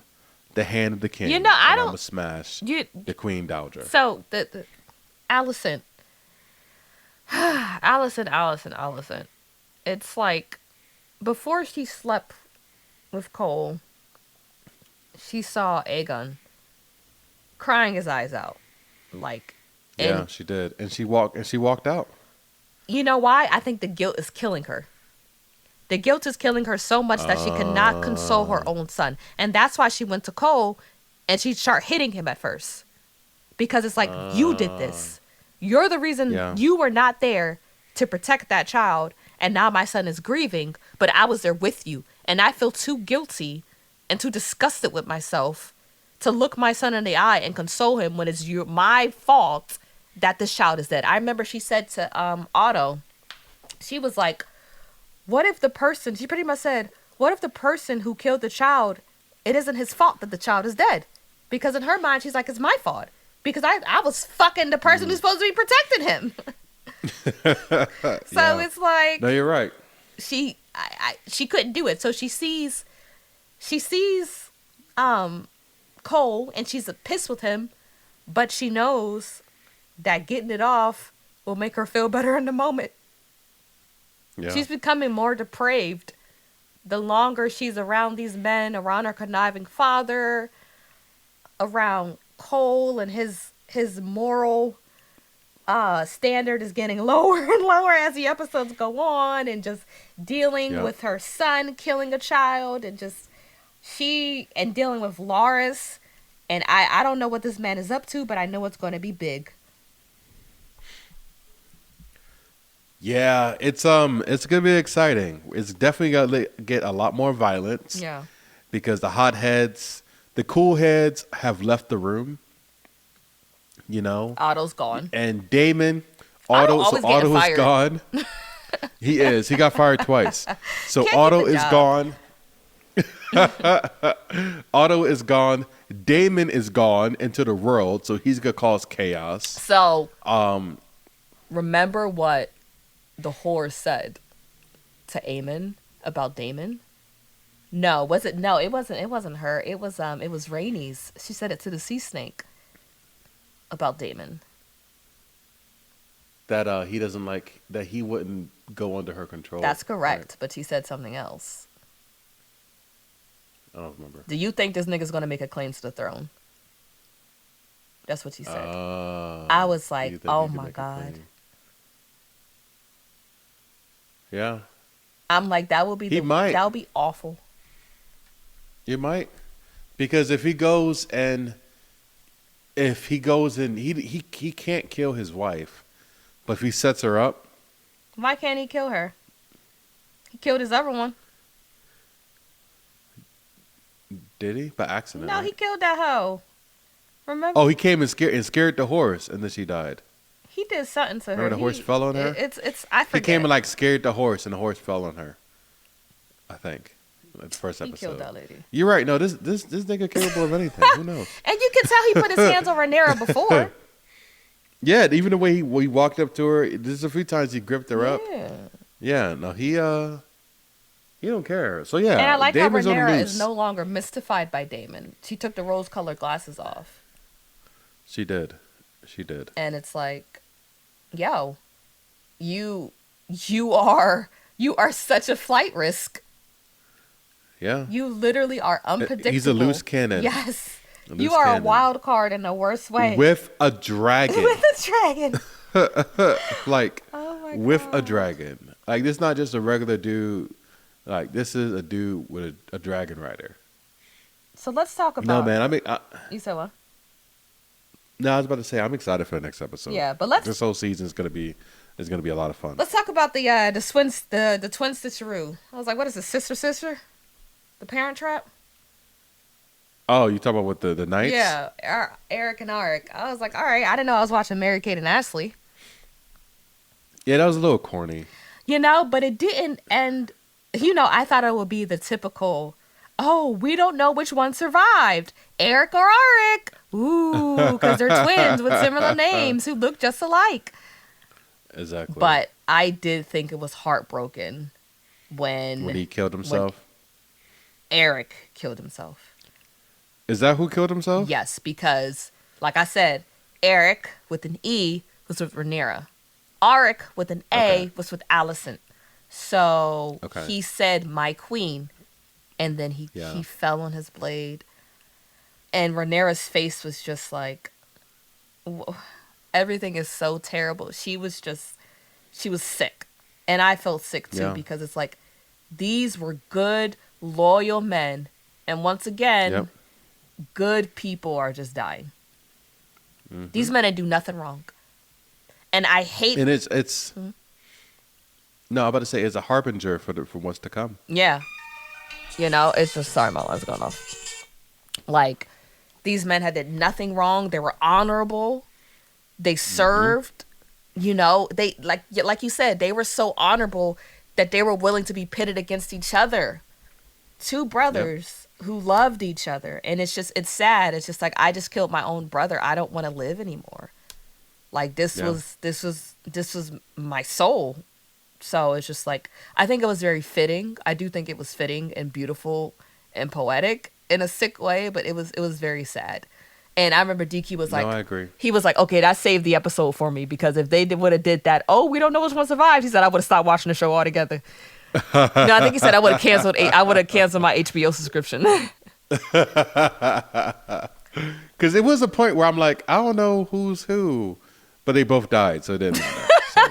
the hand of the king. You know, I and don't- I'm gonna smash You the queen dowager." so the Allison. Allison. It's like before she slept with Cole, she saw Aegon crying his eyes out. Like, Yeah, and she did, and she walked out. you know why? I think the guilt is killing her. The guilt is killing her so much that she cannot console her own son. And that's why she went to Cole and she started hitting him at first. Because it's like, you did this. You're the reason Yeah. you were not there to protect that child. And now my son is grieving, but I was there with you. And I feel too guilty and too disgusted with myself to look my son in the eye and console him when it's my fault that this child is dead. I remember she said to Otto, she was like, she pretty much said, what if the person who killed the child, it isn't his fault that the child is dead? Because in her mind, she's like, it's my fault. Because I was fucking the person who's supposed to be protecting him. So Yeah. it's like, No, you're right. she couldn't do it. So she sees Cole and she's pissed with him, but she knows that getting it off will make her feel better in the moment. Yeah. She's becoming more depraved the longer she's around these men, around her conniving father, around Cole, and his moral standard is getting lower and lower as the episodes go on, and just dealing Yeah. with her son killing a child, and just dealing with Loris. And I don't know what this man is up to, but I know it's going to be big. Yeah, it's gonna be exciting. It's definitely gonna get a lot more violence. Yeah. Because the hotheads, the cool heads have left the room. You know, Otto's gone. and Damon, Otto Otto always getting is fired. gone. He is. He got fired twice. So Can't keep Otto a is job. gone. Otto is gone. Damon is gone into the world, so he's gonna cause chaos. So remember what the whore said to Aemon about Damon. No, was it? No, it wasn't. It wasn't her. It was Rhaenys. She said it to the sea snake about Damon. That he doesn't like that he wouldn't go under her control. That's correct, Right. but she said something else. I don't remember. Do you think this nigga's gonna make a claim to the throne? That's what she said. I was Do you like, think oh he could my make a God. claim? Yeah, I'm like, that would be he might. that would be awful. He might, because if he goes and he can't kill his wife, but if he sets her up, Why can't he kill her? He killed his other one. did he by accident? No, Right? he killed that hoe. Remember? Oh, he came and scared the horse, and then she died. He did something to her. Remember the horse fell on her? It's I He forget. came and like scared the horse, and the horse fell on her. I think the first He episode. killed that lady. You're right. No, this nigga capable of anything. Who knows? And you can tell he put his hands on Rhaenyra before. Yeah, even the way he walked up to her. There's a few times he gripped her up. Yeah. Yeah, no, he don't care. So yeah, And I like Damon's how on the Rhaenyra loose. is no longer mystified by Daemon. She took the rose-colored glasses off, She did. and it's like, yo, you are such a flight risk. Yeah, You literally are unpredictable. he's a loose cannon. Yes, A you loose are cannon. a wild card in the worst way. With a dragon. With a dragon. Like Oh my with a God. dragon. Like this not just a regular dude. Like this is a dude with a dragon rider. So let's talk about. No man, You said what? no, I was about to say I'm excited for the next episode. Yeah, but let's This whole season is gonna be a lot of fun. let's talk about the twins the twin stitcheroo. I was like, what is this, sister? The Parent Trap? Oh, you talking about with the knights? Yeah, Eric and Arik. I was like, all right, I didn't know I was watching Mary Kate and Ashley. Yeah, that was a little corny. You know, but it didn't end. You know, I thought it would be the typical, oh, we don't know which one survived, Eric or Arik. Ooh, because they're twins with similar names who look just alike. Exactly. But I did think it was heartbroken when he killed himself. Eric killed himself. Is that who killed himself? Yes, because, like I said, Eric with an E was with Rhaenyra. Arik with an A Okay. was with Alicent. So Okay. he said, "My queen," and then Yeah. he fell on his blade. And Rhaenyra's face was just like, everything is so terrible. She was sick, and I felt sick too Yeah. because it's like these were good, loyal men, and once again, Yep. good people are just dying. Mhm. These men didn't do nothing wrong. And I hate. And it's Mhm. no, I'm about to say it's a harbinger for what's to come. Yeah. You know, it's just, sorry, my line's going off. Like, these men had did nothing wrong. They were honorable. They served. You know, they, like you said, they were so honorable that they were willing to be pitted against each other. Two brothers who loved each other. And it's sad. It's just like, I just killed my own brother. I don't want to live anymore. Like, this Yeah. was my soul. So it's just like, I think it was very fitting. I do think it was fitting and beautiful and poetic in a sick way, but it was very sad. And I remember DQ was like, No, I agree. he was like, okay, that saved the episode for me, because if they would have did that, oh, we don't know which one survived, he said, I would have stopped watching the show altogether. No, I think he said I would have canceled my HBO subscription. Because it was a point where I'm like, I don't know who's who, but they both died, so it didn't matter. So.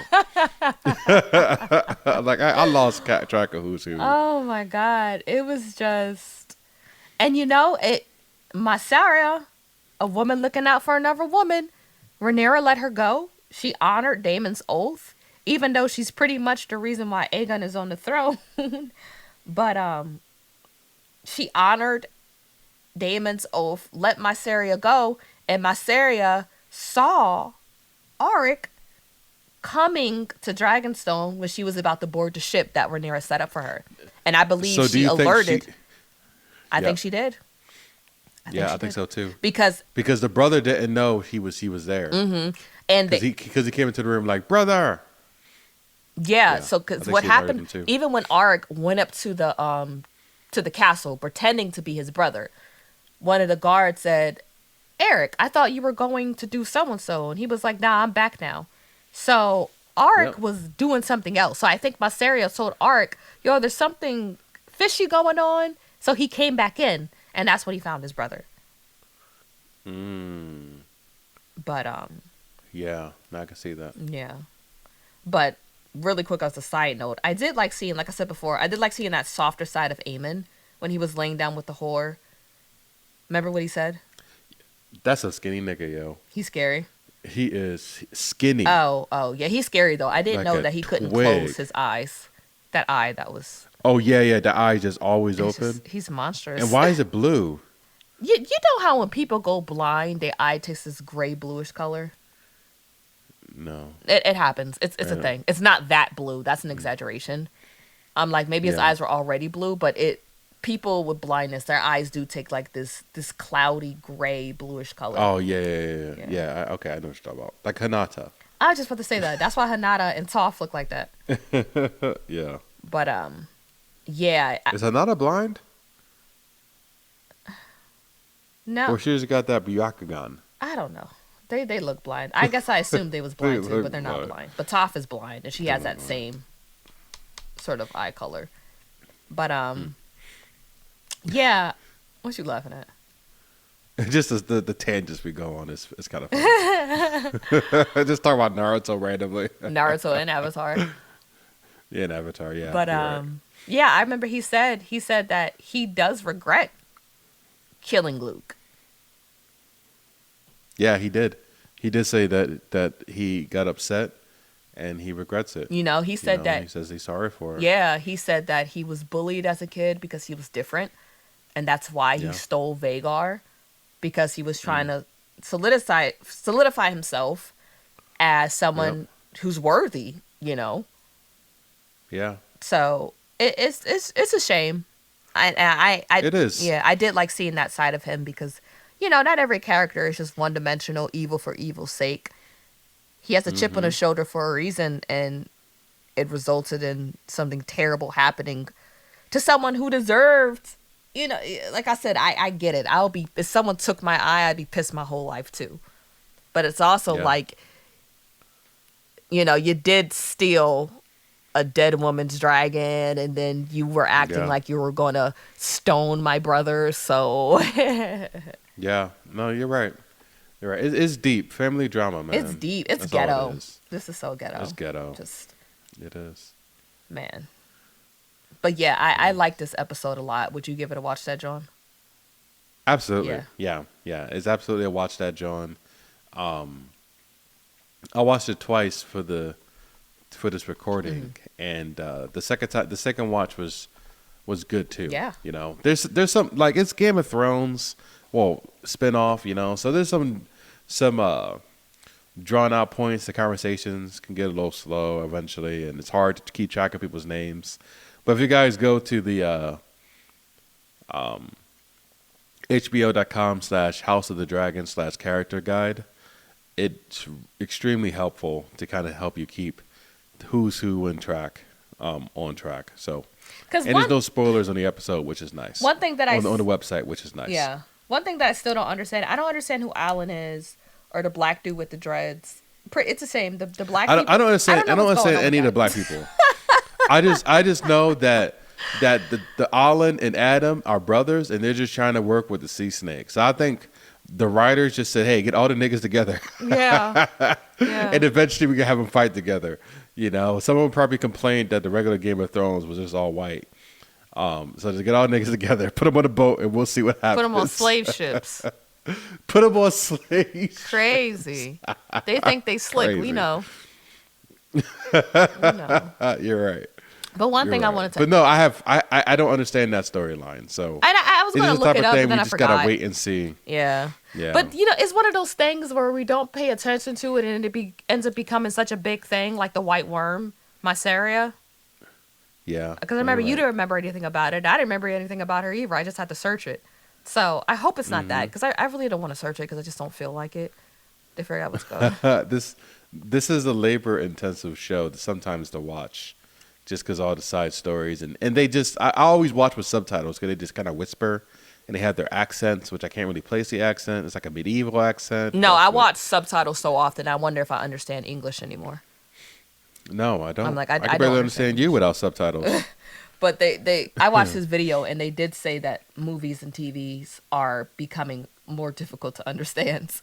Like I lost track of who's who. Oh my God. It was just, and you know, Mysaria, a woman looking out for another woman, Rhaenyra let her go. She honored Daemon's oath, even though she's pretty much the reason why Aegon is on the throne. But she honored Daemon's oath, let Mysaria go, and Mysaria saw Arik coming to Dragonstone when she was about to board the ship that Rhaenyra set up for her. And I believe So do she you think alerted. I Yeah. think she did. I think so too. Because Because the brother didn't know he was there. and Because he came into the room like, brother. Yeah, Yeah, so I because think what she married happened, him too. even when Arik went up to the castle pretending to be his brother, one of the guards said, Eric, I thought you were going to do so and so. And he was like, nah, I'm back now. So Arik Yep. was doing something else. So I think Mysaria told Arik, yo, there's something fishy going on. So he came back in, and that's when he found his brother. Mm, But, yeah, I can see that. yeah. But really quick as a side note, I did like seeing, like I said before, I did like seeing that softer side of Aemon when he was laying down with the whore. Remember what he said? That's a skinny nigga, yo. He's scary. He is skinny, Oh, yeah, he's scary though. I didn't like know a that he couldn't close twig. his eyes. That eye, that was. Oh yeah, yeah. The eye just always It's open. just he's And monstrous. why is it blue? You know how when people go blind, their eye takes this gray bluish color. No. It happens. It's a Yeah. thing. It's not that blue. That's an exaggeration. Like maybe his Yeah. eyes were already blue, but it people with blindness, their eyes do take like this cloudy gray bluish color. Oh yeah, yeah, yeah, yeah. Yeah. Yeah, okay, I know what you're talking about. Like Hinata. I was just about to say that. That's why Hanada and Toph look like that. Yeah. But yeah, Is Hinata blind? no, Or she just got that Byakugan? I don't know. They look blind. I guess I assumed they was blind They too, look but they're not blind. blind. But Toph is blind, and she has that same sort of eye color. But yeah. What you laughing at? Just as the tangents we go on is kind of funny. Just talk about Naruto randomly. Naruto and Avatar. Yeah, in Avatar, yeah. But you're right. yeah, I remember he said that he does regret killing Luke. Yeah, he did. He did say that he got upset and he regrets it. You know, he said that. He says he's sorry for it. Yeah, he said that he was bullied as a kid because he was different, and that's why he Yeah. stole Vagar, because he was trying to solidify himself as someone who's worthy. You know, Yeah. so it's a shame. I It is. Yeah, I did like seeing that side of him because, you know, not every character is just one dimensional, evil for evil's sake. He has a chip on his shoulder for a reason, and it resulted in something terrible happening to someone who deserved. You know, like I said, I get it. If someone took my eye, I'd be pissed my whole life too. But it's also Yeah. like, you know, you did steal a dead woman's dragon, and then you were acting Yeah. like you were going to stone my brother. So Yeah. No, you're right. You're right. It's deep. Family drama, man. it's deep. It's That's all ghetto. it is. This is so ghetto. It's ghetto. Just It is. man. But yeah, I like this episode a lot. Would you give it a watch, that John? Absolutely. Yeah. Yeah. Yeah. It's absolutely a watch that, John. I watched it twice for this recording, and the second watch was good too. Yeah. You know, there's some, like, it's Game of Thrones, well, spinoff. You know, so there's some drawn out points. The conversations can get a little slow eventually, and it's hard to keep track of people's names. But if you guys go to the HBO.com/House of the Dragon /character guide, it's extremely helpful to kind of help you keep who's who on track. So, Because and there's no spoilers on the episode, which is nice. one thing that on the website, which is nice. yeah, one thing that I still don't understand. I don't understand who Alan is, or the black dude with the dreads. It's the same. The black. I don't people, understand. I don't what's going understand on any of with the black people. I just know that the Alan and Adam are brothers, and they're just trying to work with the sea snake. So I think the writers just said, "Hey, get all the niggas together." that. Yeah. And eventually we can have them fight together. You know, someone probably complained that the regular Game of Thrones was just all white. So just get all niggas together, put them on a boat, and we'll see what happens. Put them on slave ships. Put them on slaves. Crazy. They think they slick. Crazy. We know. We know. You're right. But one You're thing I right. wanted to. But no, I don't understand that storyline. So I was it's going just to the look type it of up, thing and we then I just forgot. gotta wait and see. Yeah. Yeah. But you know, it's one of those things where we don't pay attention to it, and ends up becoming such a big thing, like the white worm, Mysaria. Yeah. Because I remember you're you right. didn't remember anything about it. I didn't remember anything about her either. I just had to search it. So I hope it's not that, because I really don't want to search it, because I just don't feel like it. They figure out what's going on. this is a labor intensive show sometimes to watch, just because all the side stories and they just I always watch with subtitles because they just kind of whisper and they have their accents, which I can't really place the accent. It's like a medieval accent. No, I That's what. watch subtitles so often. I wonder if I understand English anymore. No, I I'm don't. like, I I can don't barely understand understand you English. without subtitles. But I watched this video and they did say that movies and TVs are becoming more difficult to understand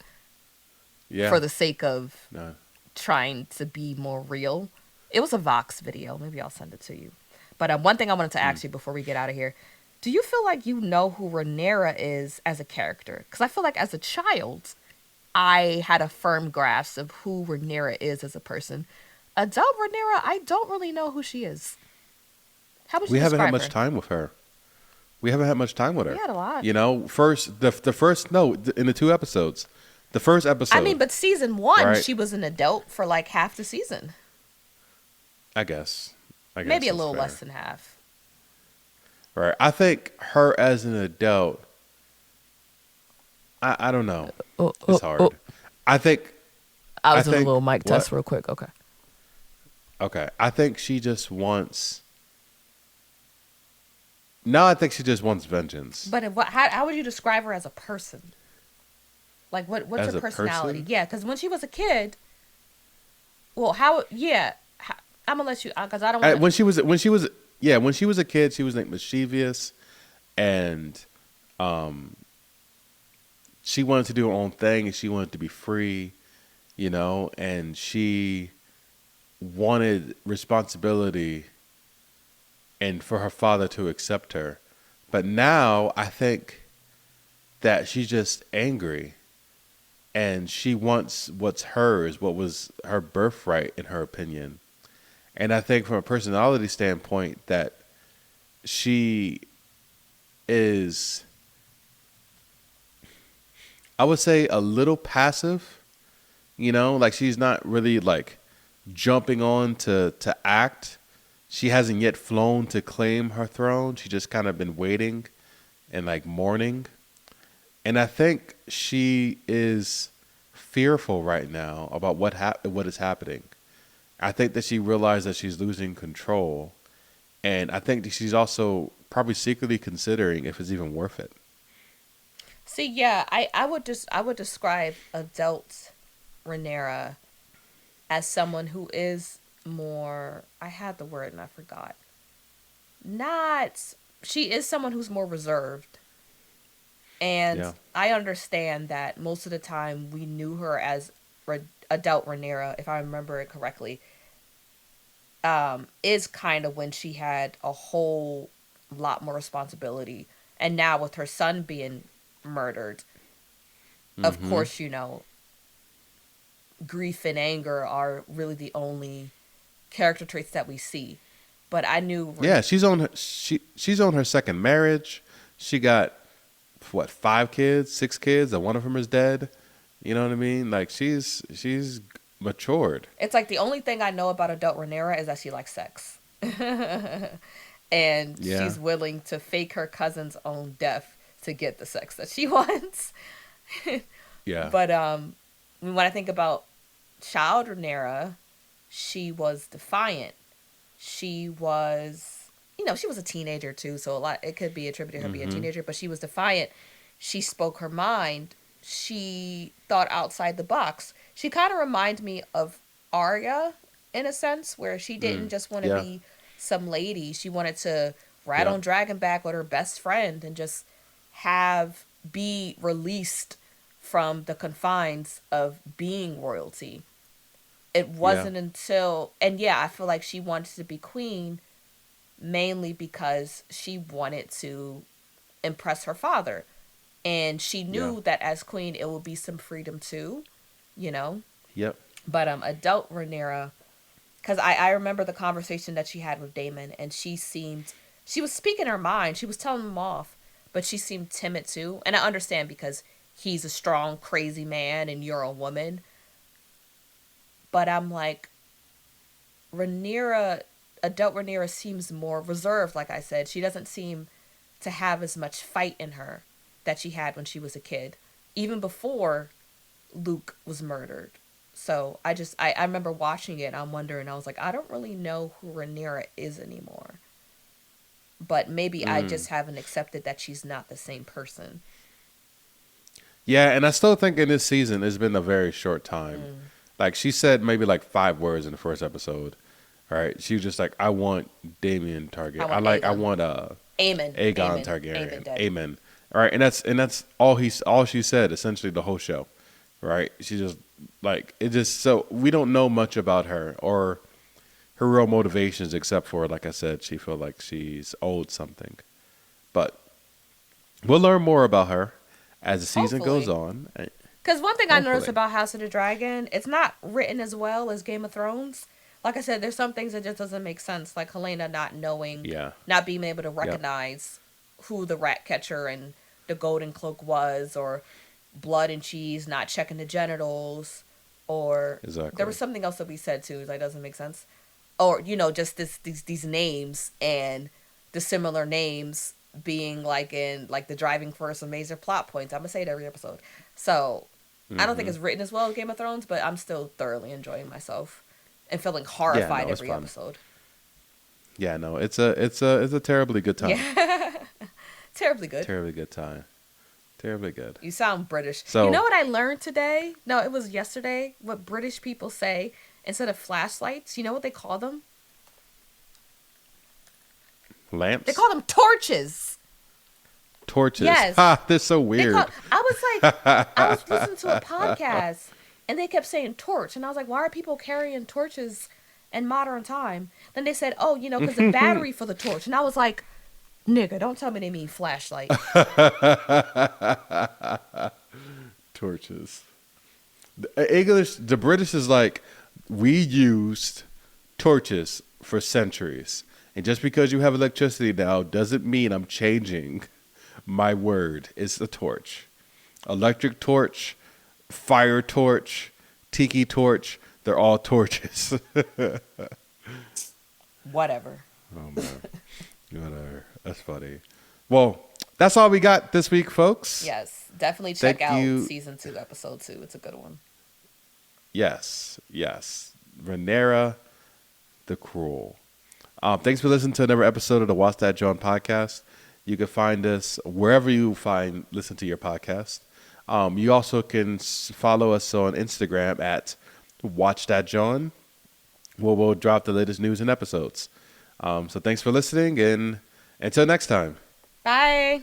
for Yeah. the sake of No. trying to be more real. It was a Vox video. Maybe I'll send it to you. But one thing I wanted to Mm. ask you before we get out of here: do you feel like you know who Rhaenyra is as a character? Because I feel like as a child, I had a firm grasp of who Rhaenyra is as a person. Adult Rhaenyra, I don't really know who she is. How would you We haven't had describe much her? time with her. We haven't had much time with We her. had a lot. You know, first the first no in the two episodes, the first I mean, episode, but season one, right? she was an adult for like half the season. I guess. I guess Maybe a that's little fair. less than half. Right. I think her as an adult. I don't know. Oh, It's oh, oh. hard. I think. I I was doing a think little mic what? test real quick. Okay. Okay. I think she just wants. No, I think she just wants vengeance But how would you describe her as a person? Like, what's her as a personality? person. Yeah, because when she was a kid, well, I'm gonna let you, because I don't want to. When she was a kid, she was like mischievous, and um, she wanted to do her own thing, and she wanted to be free, you know, and she wanted responsibility and for her father to accept her. But now I think that she's just angry and she wants what's hers, what was her birthright in her opinion. And I think from a personality standpoint that she is, I would say, a little passive, you know, like she's not really like jumping on to act. She hasn't yet flown to claim her throne. She just kind of been waiting and like mourning. And I think she is fearful right now about what is happening. I think that she realized that she's losing control, and I think that she's also probably secretly considering if it's even worth it. See, yeah, I would describe adult Rhaenyra as someone who is more. I had the word and I forgot. Not. She is someone who's more reserved. And Yeah, I understand that most of the time we knew her as adult Rhaenyra, if I remember it correctly, is kind of when she had a whole lot more responsibility. And now with her son being murdered, of hmm course, grief and anger are really the only character traits that we see. But I knew, yeah. She's on her second marriage. She got what, 5 kids, 6 kids, and one of them is dead. You know what I mean? Like she's matured. it's like the only thing I know about adult Rhaenyra is that she likes sex. And Yeah, she's willing to fake her cousin's own death to get the sex that she wants. yeah, But when I think about child Rhaenyra, she was defiant. She was, she was a teenager too, so a lot it could be attributed to her being a hmm teenager. But she was defiant. She spoke her mind. She thought outside the box. She kind of reminds me of Arya in a sense, where she didn't just want to yeah, be some lady. She wanted to ride yeah, on Dragonback with her best friend and just have be released from the confines of being royalty. It yeah, wasn't until, and yeah, I feel like she wanted to be queen mainly because she wanted to impress her father. And she yeah, knew that as queen, it would be some freedom too, you know? yep, But adult Rhaenyra, because I remember the conversation that she had with Damon, and she was speaking her mind. She was telling him off, but she seemed timid too. And I understand because he's a strong, crazy man and you're a woman. But I'm like, Rhaenyra, adult Rhaenyra seems more reserved, like I said. She doesn't seem to have as much fight in her that she had when she was a kid, even before Luke was murdered. So I remember watching it and I'm wondering, I was like, I don't really know who Rhaenyra is anymore. But maybe I Mm. just haven't accepted that she's not the same person. Yeah, and I still think in this season it's been a very short time. Mm. Like she said maybe like 5 words in the first episode. All right. She was just like, I want Damien I Targaryen. want I Aegon. want Aemon. Aegon Aemon. Aemon Targaryen. dead. Amen. All right, and that's all she said essentially the whole show. Right? She just like it just so we don't know much about her or her real motivations except for like I said, she felt like she's owed something. But we'll learn more about her as the season goes Hopefully. on. Because one thing I noticed Hopefully. about House of the Dragon, it's not written as well as Game of Thrones. Like I said, there's some things that just doesn't make sense. Like Helena not knowing, Yeah. not being able to Yep. recognize who the rat catcher and the golden cloak was, or blood and cheese not checking the genitals, or there was Exactly. something else that we said too that doesn't make sense. Or, just these names and the similar names being like in like the driving force of major plot points. I'm gonna say it every episode. So I don't think Hmm. it's written as well as Game of Thrones, but I'm still thoroughly enjoying myself and feeling Yeah, horrified no, it's every fun. episode. Yeah, no, it's a terribly good time. Yeah. Terribly good. Terribly good time. Terribly good. You sound British. You know So what I learned today? No, it was yesterday. What British people say instead of flashlights, you know what they call them? They lamps, call them torches. torches. Yes. Ha! They're so They weird. call. I was like, I was listening to a podcast, and they kept saying torch, and I was like, why are people carrying torches in modern time? Then they said, oh, because the battery for the torch, and I was like, nigga, don't tell me they mean flashlight. Torches. The British is like, we used torches for centuries, and just because you have electricity now doesn't mean I'm changing my word. It's the torch, electric torch, fire torch, tiki torch. They're all torches. Whatever. Oh man, whatever. That's funny. Well, that's all we got this week, folks. Yes, definitely check Thank out you. season 2, episode 2. It's a good one. Yes, yes. Rhaenyra the Cruel. Thanks for listening to another episode of the Watch That John podcast. You can find us wherever you listen to your podcast. You also can follow us on Instagram at Watch That John, where we'll drop the latest news and episodes. So thanks for listening, and until next time. Bye.